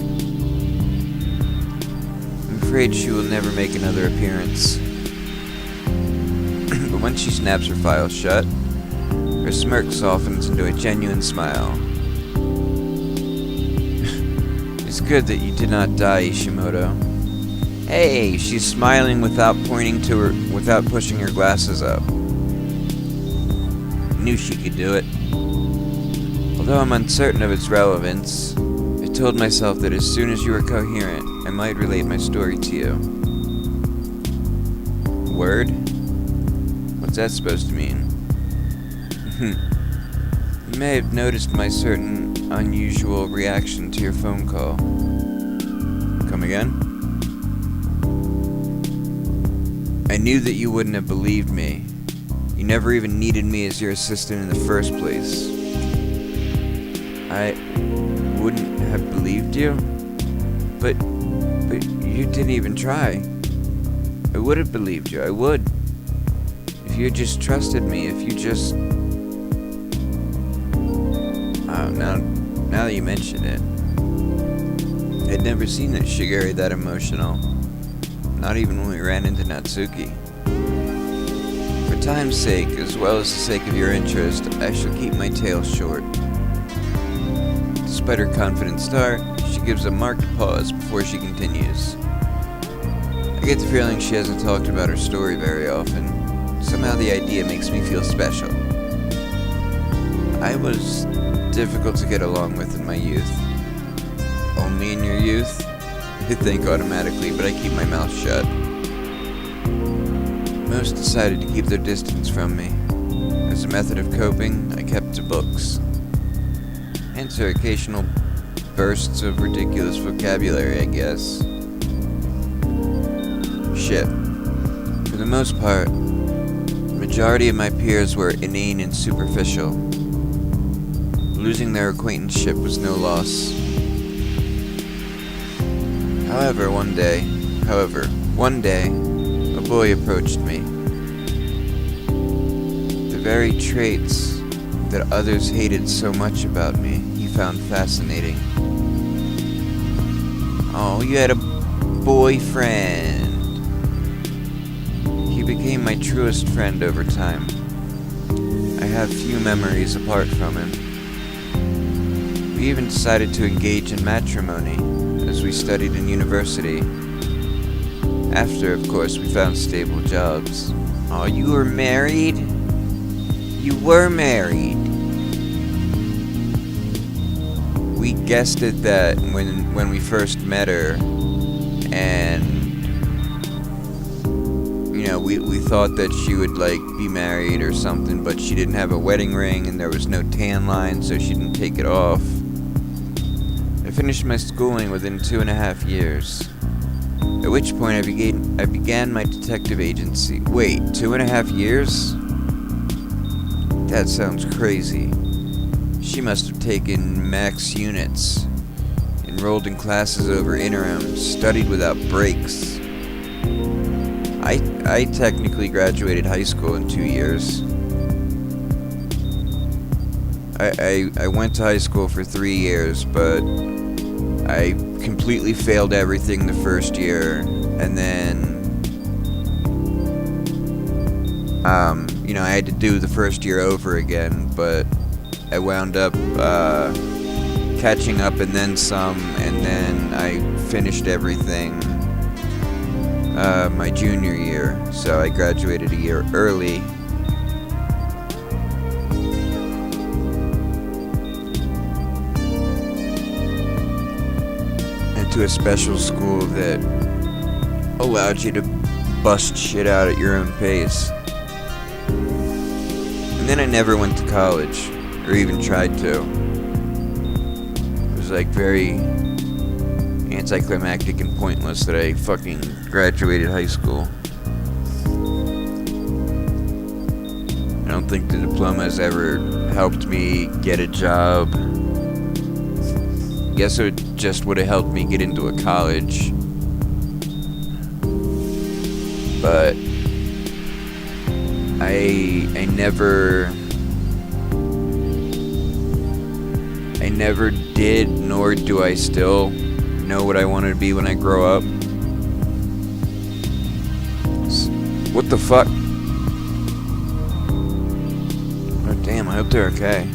I'm afraid she will never make another appearance. But when she snaps her file shut, her smirk softens into a genuine smile. It's good that you did not die, Ishimoto. Hey, she's smiling without without pushing her glasses up. Knew she could do it. Although I'm uncertain of its relevance, I told myself that as soon as you were coherent, I might relate my story to you. Word? What's that supposed to mean? You may have noticed my certain unusual reaction to your phone call. Come again? I knew that you wouldn't have believed me. You never even needed me as your assistant in the first place. I wouldn't have believed you? But you didn't even try. I would have believed you, I would. If you had just trusted me, if you just... Oh, now that you mention it. I'd never seen that Shigeri that emotional. not even when we ran into Natsuki. For time's sake, as well as the sake of your interest, I shall keep my tale short. Despite her confident start, she gives a marked pause before she continues. I get the feeling she hasn't talked about her story very often. Somehow the idea makes me feel special. I was difficult to get along with in my youth. Only in your youth? I think automatically, but I keep my mouth shut. Most decided to keep their distance from me. As a method of coping, I kept to books. Hence her occasional bursts of ridiculous vocabulary, I guess. Shit. For the most part, the majority of my peers were inane and superficial. Losing their acquaintanceship was no loss. However, one day, a boy approached me. The very traits that others hated so much about me, he found fascinating. Oh, you had a boyfriend. He became my truest friend over time. I have few memories apart from him. We even decided to engage in matrimony as we studied in university. After, of course, we found stable jobs. Oh, you were married? You were married. We guessed at that when we first met her, and we thought that she would be married or something, but she didn't have a wedding ring and there was no tan line, so she didn't take it off. I finished my schooling within 2.5 years. At which point I began my detective agency. Wait, 2.5 years? That sounds crazy. She must have taken max units, enrolled in classes over interims, studied without breaks. I technically graduated high school in 2 years. I went to high school for 3 years, but I completely failed everything the first year, and then I had to do the first year over again, but I wound up catching up and then some, and then I finished everything my junior year, so I graduated a year early. To a special school that allowed you to bust shit out at your own pace. And then I never went to college, or even tried to. It was very anticlimactic and pointless that I fucking graduated high school. I don't think the diploma has ever helped me get a job. Guess it just would have helped me get into a college. But I never did, nor do I still know what I want to be when I grow up. What the fuck? Oh damn, I hope they're okay.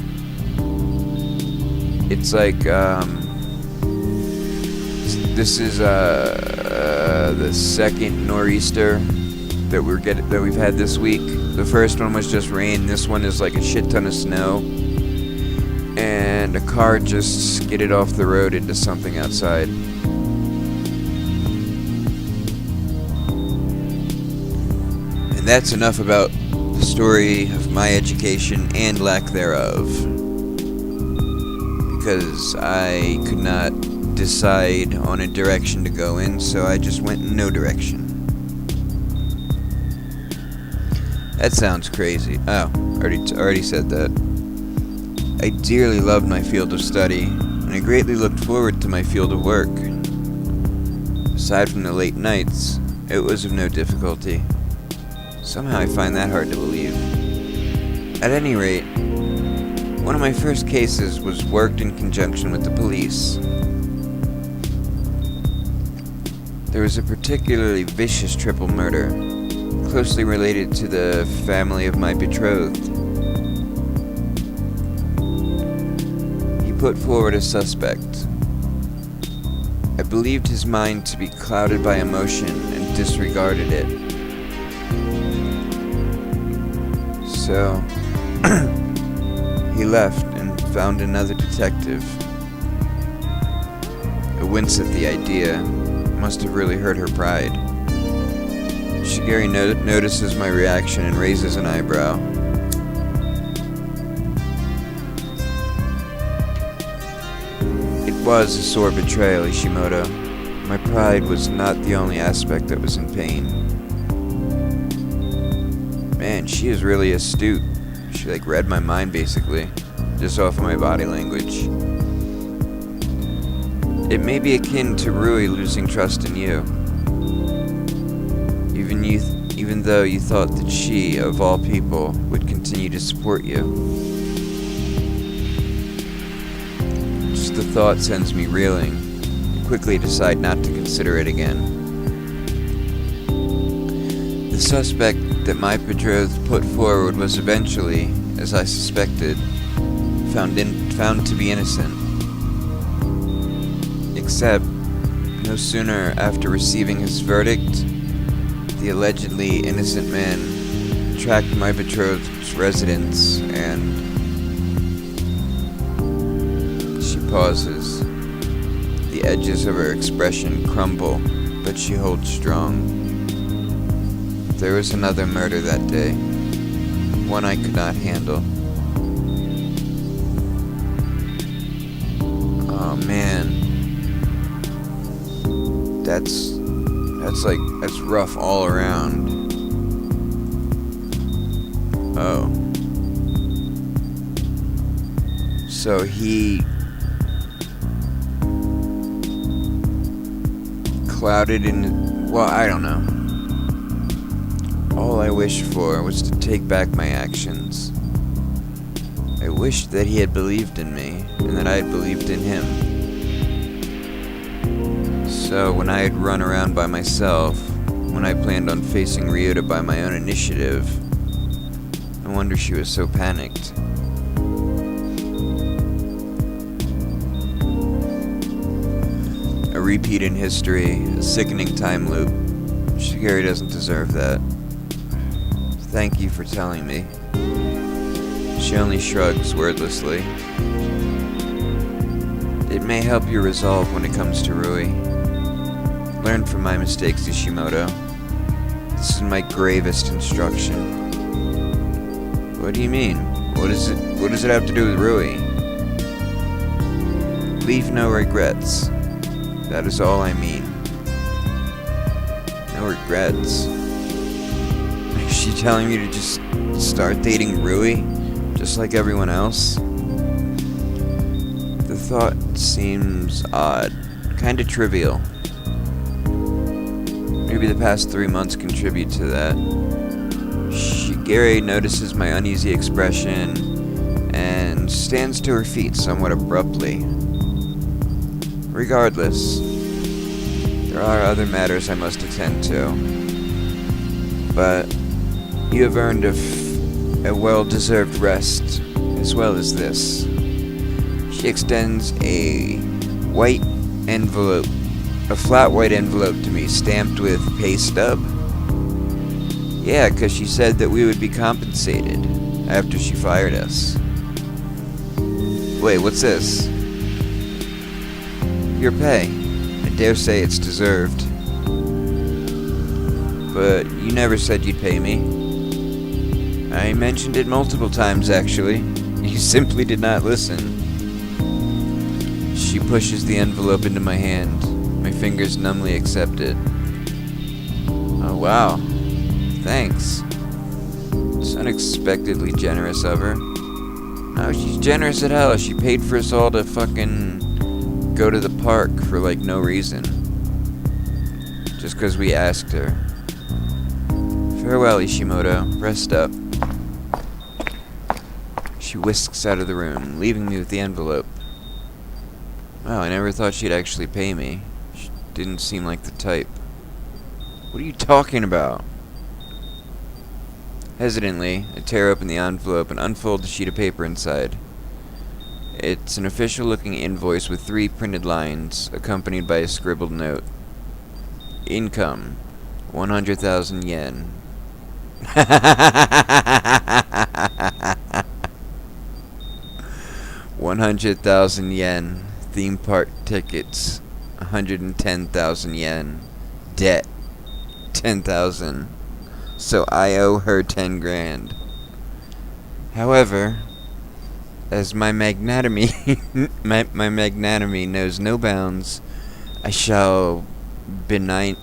It's this is the second nor'easter that we've had this week. The first one was just rain. This one is a shit ton of snow, and a car just skidded off the road into something outside. And that's enough about the story of my education and lack thereof, because I could not decide on a direction to go in, so I just went in no direction. That sounds crazy. Oh, already said that. I dearly loved my field of study, and I greatly looked forward to my field of work. Aside from the late nights, it was of no difficulty. Somehow I find that hard to believe. At any rate, one of my first cases was worked in conjunction with the police. There was a particularly vicious triple murder, closely related to the family of my betrothed. He put forward a suspect. I believed his mind to be clouded by emotion and disregarded it. So, he left and found another detective. I wince at the idea. Must have really hurt her pride. Shigeri notices my reaction and raises an eyebrow. It was a sore betrayal, Ishimoto. My pride was not the only aspect that was in pain. Man, she is really astute. She read my mind basically, just off of my body language. It may be akin to Rui losing trust in you. Even though you thought that she, of all people, would continue to support you. Just the thought sends me reeling. I quickly decide not to consider it again. The suspect that my betrothed put forward was eventually, as I suspected, found to be innocent. Except, no sooner after receiving his verdict, the allegedly innocent man tracked my betrothed's residence and... She pauses. The edges of her expression crumble, but she holds strong. There was another murder that day, one I could not handle. Oh man. That's rough all around. Oh. So he clouded in, well, I don't know. All I wished for was to take back my actions. I wished that he had believed in me, and that I had believed in him. So when I had run around by myself, when I planned on facing Ryota by my own initiative, no wonder she was so panicked. A repeat in history, a sickening time loop. Shigeri doesn't deserve that. Thank you for telling me. She only shrugs wordlessly. It may help your resolve when it comes to Rui. Learn from my mistakes, Ishimoto. This is my gravest instruction. What do you mean? What does it have to do with Rui? Leave no regrets. That is all I mean. No regrets. Is she telling me to just start dating Rui? Just like everyone else? The thought seems odd. Kinda trivial. Maybe the past 3 months contribute to that. Shigeri notices my uneasy expression and stands to her feet somewhat abruptly. Regardless, there are other matters I must attend to. But you have earned a well-deserved rest, as well as this. She extends a white envelope. A flat white envelope to me, stamped with pay stub. Yeah, 'cause she said that we would be compensated after she fired us. Wait, what's this? Your pay. I dare say it's deserved. But you never said you'd pay me. I mentioned it multiple times, actually. You simply did not listen. She pushes the envelope into my hand. My fingers numbly accept it. Oh wow. Thanks. It's unexpectedly generous of her. No, she's generous as hell. She paid for us all to fucking go to the park for no reason. Just 'cause we asked her. Farewell, Ishimoto. Rest up. She whisks out of the room, leaving me with the envelope. Wow, I never thought she'd actually pay me. She didn't seem like the type. What are you talking about? Hesitantly, I tear open the envelope and unfold the sheet of paper inside. It's an official-looking invoice with 3 printed lines, accompanied by a scribbled note. Income, 100,000 yen. 100,000 yen. Theme park tickets, 110,000 yen. Debt, 10,000. So I owe her 10 grand. However, as my magnanimity my magnanimity knows no bounds, I shall benignantly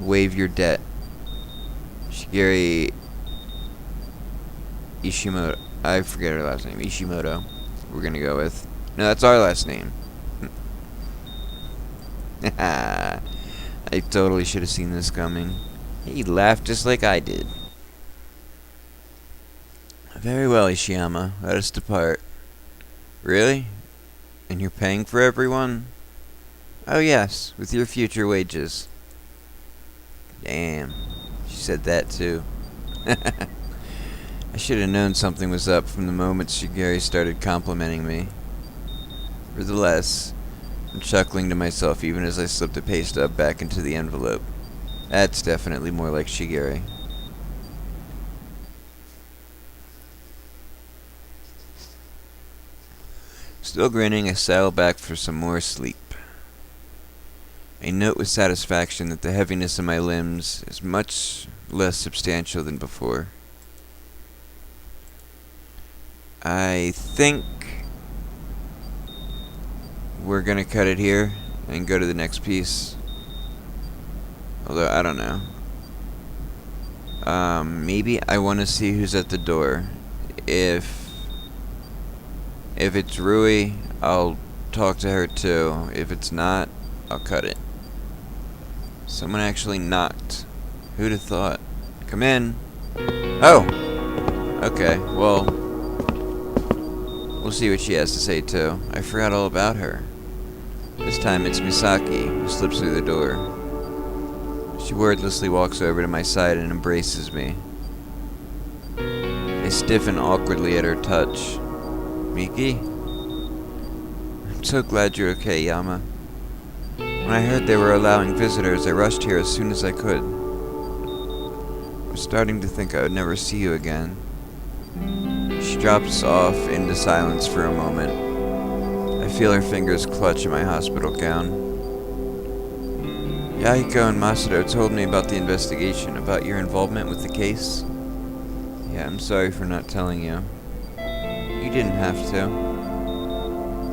waive your debt. Shigeru Ishimoto. I forget her last name. Ishimoto. We're gonna go with. No, that's our last name. I totally should have seen this coming. He laughed just like I did. Very well, Ishiyama. Let us depart. Really? And you're paying for everyone? Oh yes, with your future wages. Damn. She said that too. I should have known something was up from the moment Shigeru started complimenting me. Nevertheless, I'm chuckling to myself even as I slip the pay stub back into the envelope. That's definitely more like Shigeru. Still grinning, I settle back for some more sleep. I note with satisfaction that the heaviness in my limbs is much less substantial than before. I think we're gonna cut it here and go to the next piece. Although, I don't know. Maybe I want to see who's at the door. If it's Rui, I'll talk to her too. If it's not, I'll cut it. Someone actually knocked. Who'd have thought? Come in. Oh! Okay, well, we'll see what she has to say too. I forgot all about her. This time it's Misaki who slips through the door. She wordlessly walks over to my side and embraces me. I stiffen awkwardly at her touch. Miki? I'm so glad you're okay, Yama. When I heard they were allowing visitors, I rushed here as soon as I could. I was starting to think I would never see you again. She drops off into silence for a moment. I feel her fingers clutch at my hospital gown. Yahiko and Masato told me about the investigation, about your involvement with the case. Yeah, I'm sorry for not telling you. You didn't have to.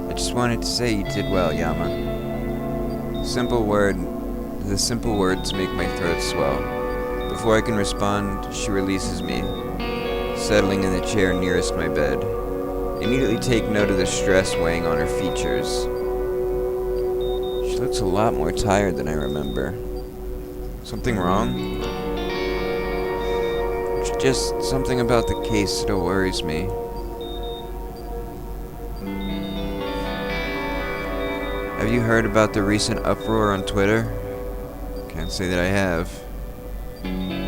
I just wanted to say you did well, Yama. The simple words make my throat swell. Before I can respond, she releases me, settling in the chair nearest my bed. I immediately take note of the stress weighing on her features. She looks a lot more tired than I remember. Something wrong? It's just something about the case still worries me. Have you heard about the recent uproar on Twitter? Can't say that I have.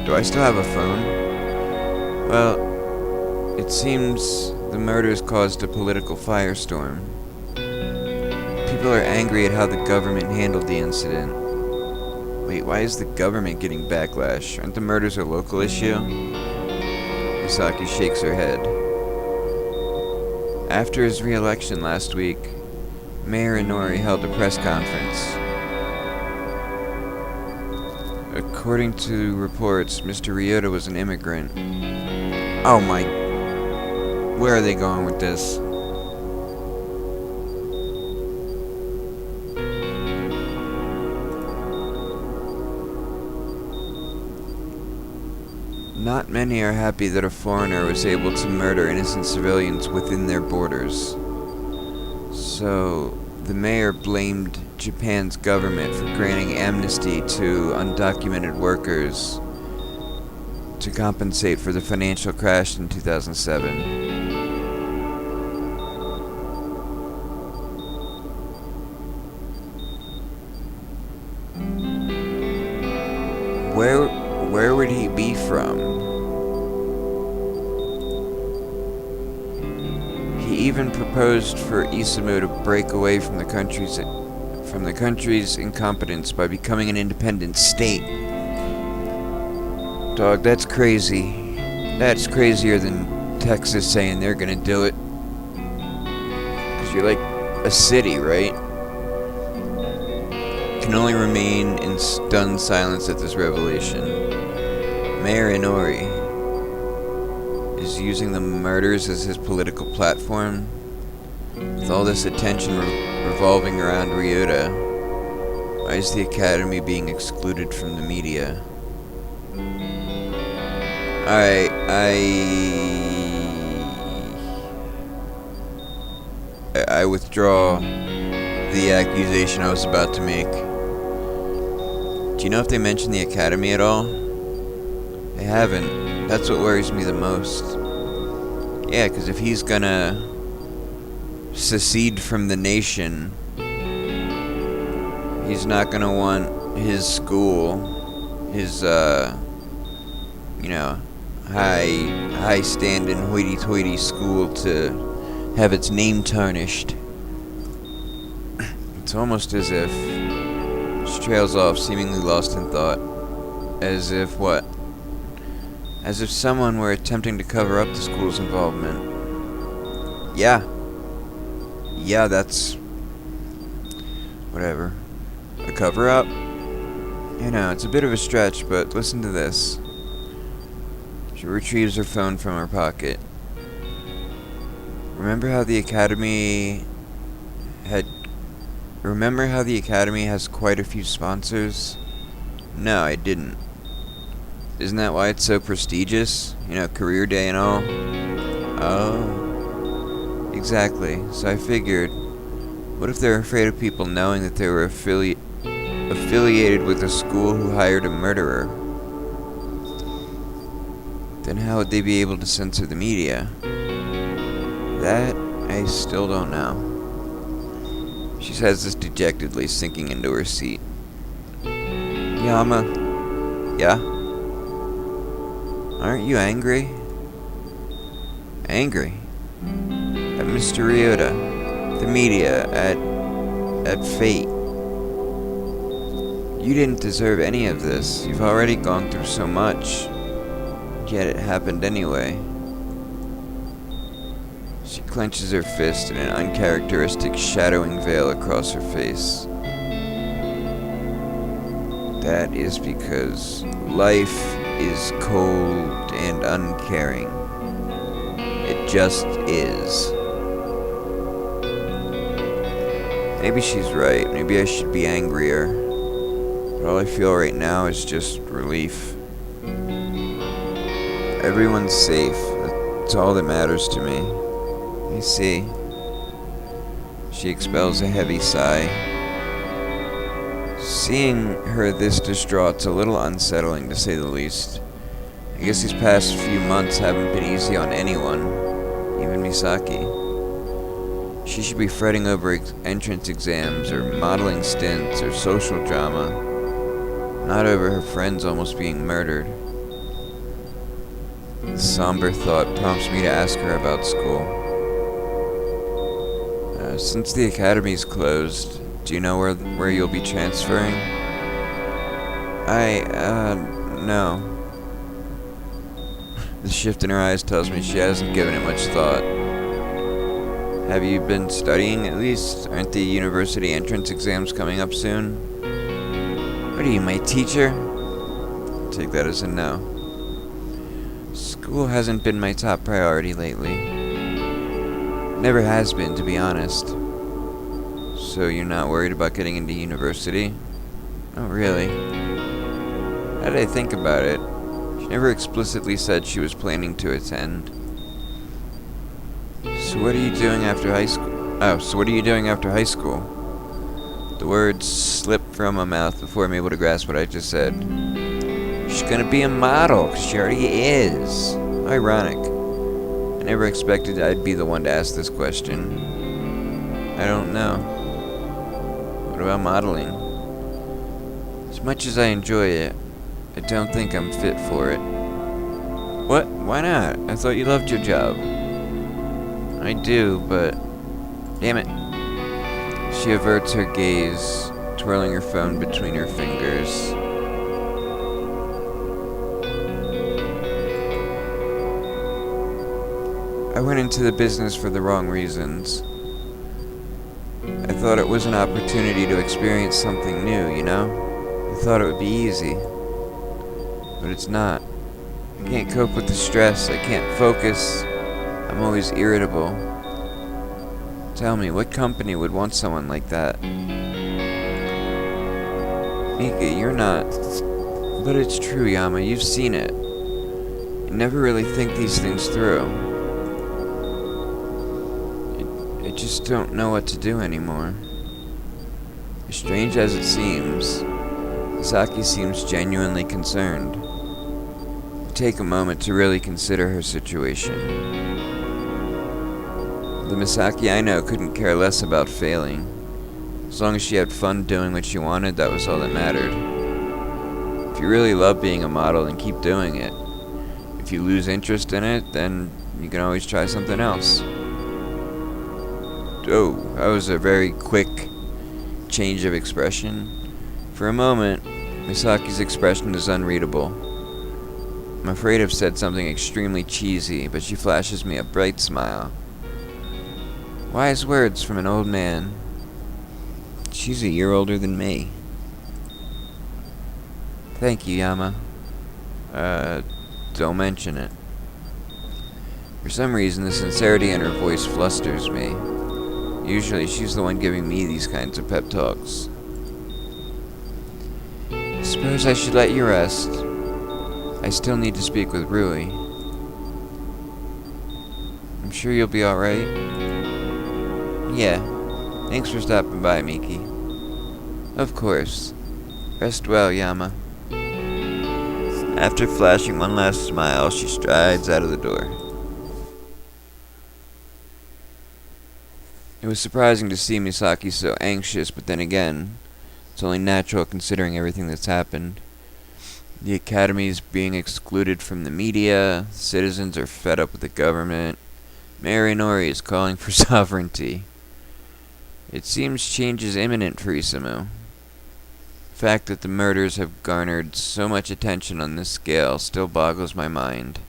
Do I still have a phone? Well, it seems the murders caused a political firestorm. People are angry at how the government handled the incident. Wait, why is the government getting backlash? Aren't the murders a local issue? Misaki shakes her head. After his re-election last week, Mayor Inori held a press conference. According to reports, Mr. Ryota was an immigrant. Oh my... Where are they going with this? Not many are happy that a foreigner was able to murder innocent civilians within their borders. So, the mayor blamed Japan's government for granting amnesty to undocumented workers to compensate for the financial crash in 2007. from. He even proposed for Isamu to break away from the country's incompetence by becoming an independent state. Dog, that's crazy. That's crazier than Texas saying they're gonna do it. 'Cause you're like a city, right? Can only remain in stunned silence at this revelation. Mayor Inori is using the murders as his political platform. With all this attention revolving around Ryota, why is the Academy being excluded from the media? Alright, I withdraw the accusation I was about to make. Do you know if they mentioned the Academy at all? They haven't. That's what worries me the most. Yeah, because if he's gonna secede from the nation, he's not gonna want his school, his, high standing hoity-toity school to have its name tarnished. It's almost as if she trails off, seemingly lost in thought. As if what? As if someone were attempting to cover up the school's involvement. Yeah, that's... whatever. A cover-up? You know, it's a bit of a stretch, but listen to this. She retrieves her phone from her pocket. Remember how the Academy has quite a few sponsors? No, I didn't. Isn't that why it's so prestigious? You know, career day and all? Oh. Exactly. So I figured, what if they're afraid of people knowing that they were affiliated with a school who hired a murderer? Then how would they be able to censor the media? That, I still don't know. She says this dejectedly, sinking into her seat. Yama. Yeah? Aren't you angry? Angry? At Mr. Ryota, the media, at fate. You didn't deserve any of this. You've already gone through so much. Yet it happened anyway. She clenches her fist and an uncharacteristic shadowing veil across her face. That is because life is cold and uncaring. It just is. Maybe she's right. Maybe I should be angrier. But all I feel right now is just relief. Everyone's safe. That's all that matters to me. I see. She expels a heavy sigh. Seeing her this distraught's a little unsettling, to say the least. I guess these past few months haven't been easy on anyone, even Misaki. She should be fretting over entrance exams, or modeling stints, or social drama, not over her friends almost being murdered. The somber thought prompts me to ask her about school. Since the academy's closed, do you know where you'll be transferring? No. The shift in her eyes tells me she hasn't given it much thought. Have you been studying, at least? Aren't the university entrance exams coming up soon? What are you, my teacher? I'll take that as a no. School hasn't been my top priority lately. Never has been, to be honest. So you're not worried about getting into university? Oh, really? How did I think about it? She never explicitly said she was planning to attend. So what are you doing after high school? The words slipped from my mouth before I'm able to grasp what I just said. She's gonna be a model, 'cause she already is. Ironic. I never expected I'd be the one to ask this question. I don't know. What about modeling? As much as I enjoy it, I don't think I'm fit for it. What? Why not? I thought you loved your job. I do, but... Damn it. She averts her gaze, twirling her phone between her fingers. I went into the business for the wrong reasons. I thought it was an opportunity to experience something new, you know? I thought it would be easy. But it's not. I can't cope with the stress, I can't focus. I'm always irritable. Tell me, what company would want someone like that? Mika, you're not... But it's true, Yama, you've seen it. You never really think these things through. I just don't know what to do anymore. As strange as it seems, Misaki seems genuinely concerned. I take a moment to really consider her situation. The Misaki I know couldn't care less about failing. As long as she had fun doing what she wanted, that was all that mattered. If you really love being a model, then keep doing it. If you lose interest in it, then you can always try something else. Oh, that was a very quick change of expression. For a moment, Misaki's expression is unreadable. I'm afraid I've said something extremely cheesy, but she flashes me a bright smile. Wise words from an old man. She's a year older than me. Thank you, Yama. Don't mention it. For some reason, the sincerity in her voice flusters me. Usually, she's the one giving me these kinds of pep talks. Suppose I should let you rest. I still need to speak with Rui. I'm sure you'll be alright. Yeah. Thanks for stopping by, Miki. Of course. Rest well, Yama. After flashing one last smile, she strides out of the door. It was surprising to see Misaki so anxious, but then again, it's only natural considering everything that's happened. The academy's being excluded from the media, citizens are fed up with the government, Mayor Inori is calling for sovereignty. It seems change is imminent for Isamu. The fact that the murders have garnered so much attention on this scale still boggles my mind.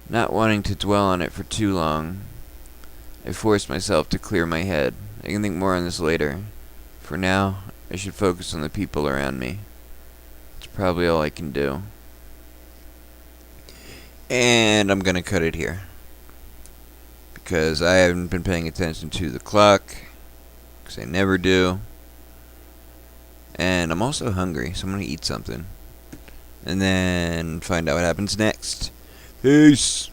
Not wanting to dwell on it for too long, I forced myself to clear my head. I can think more on this later. For now, I should focus on the people around me. It's probably all I can do. And I'm gonna cut it here, because I haven't been paying attention to the clock, because I never do. And I'm also hungry, so I'm gonna eat something. And then find out what happens next. Peace!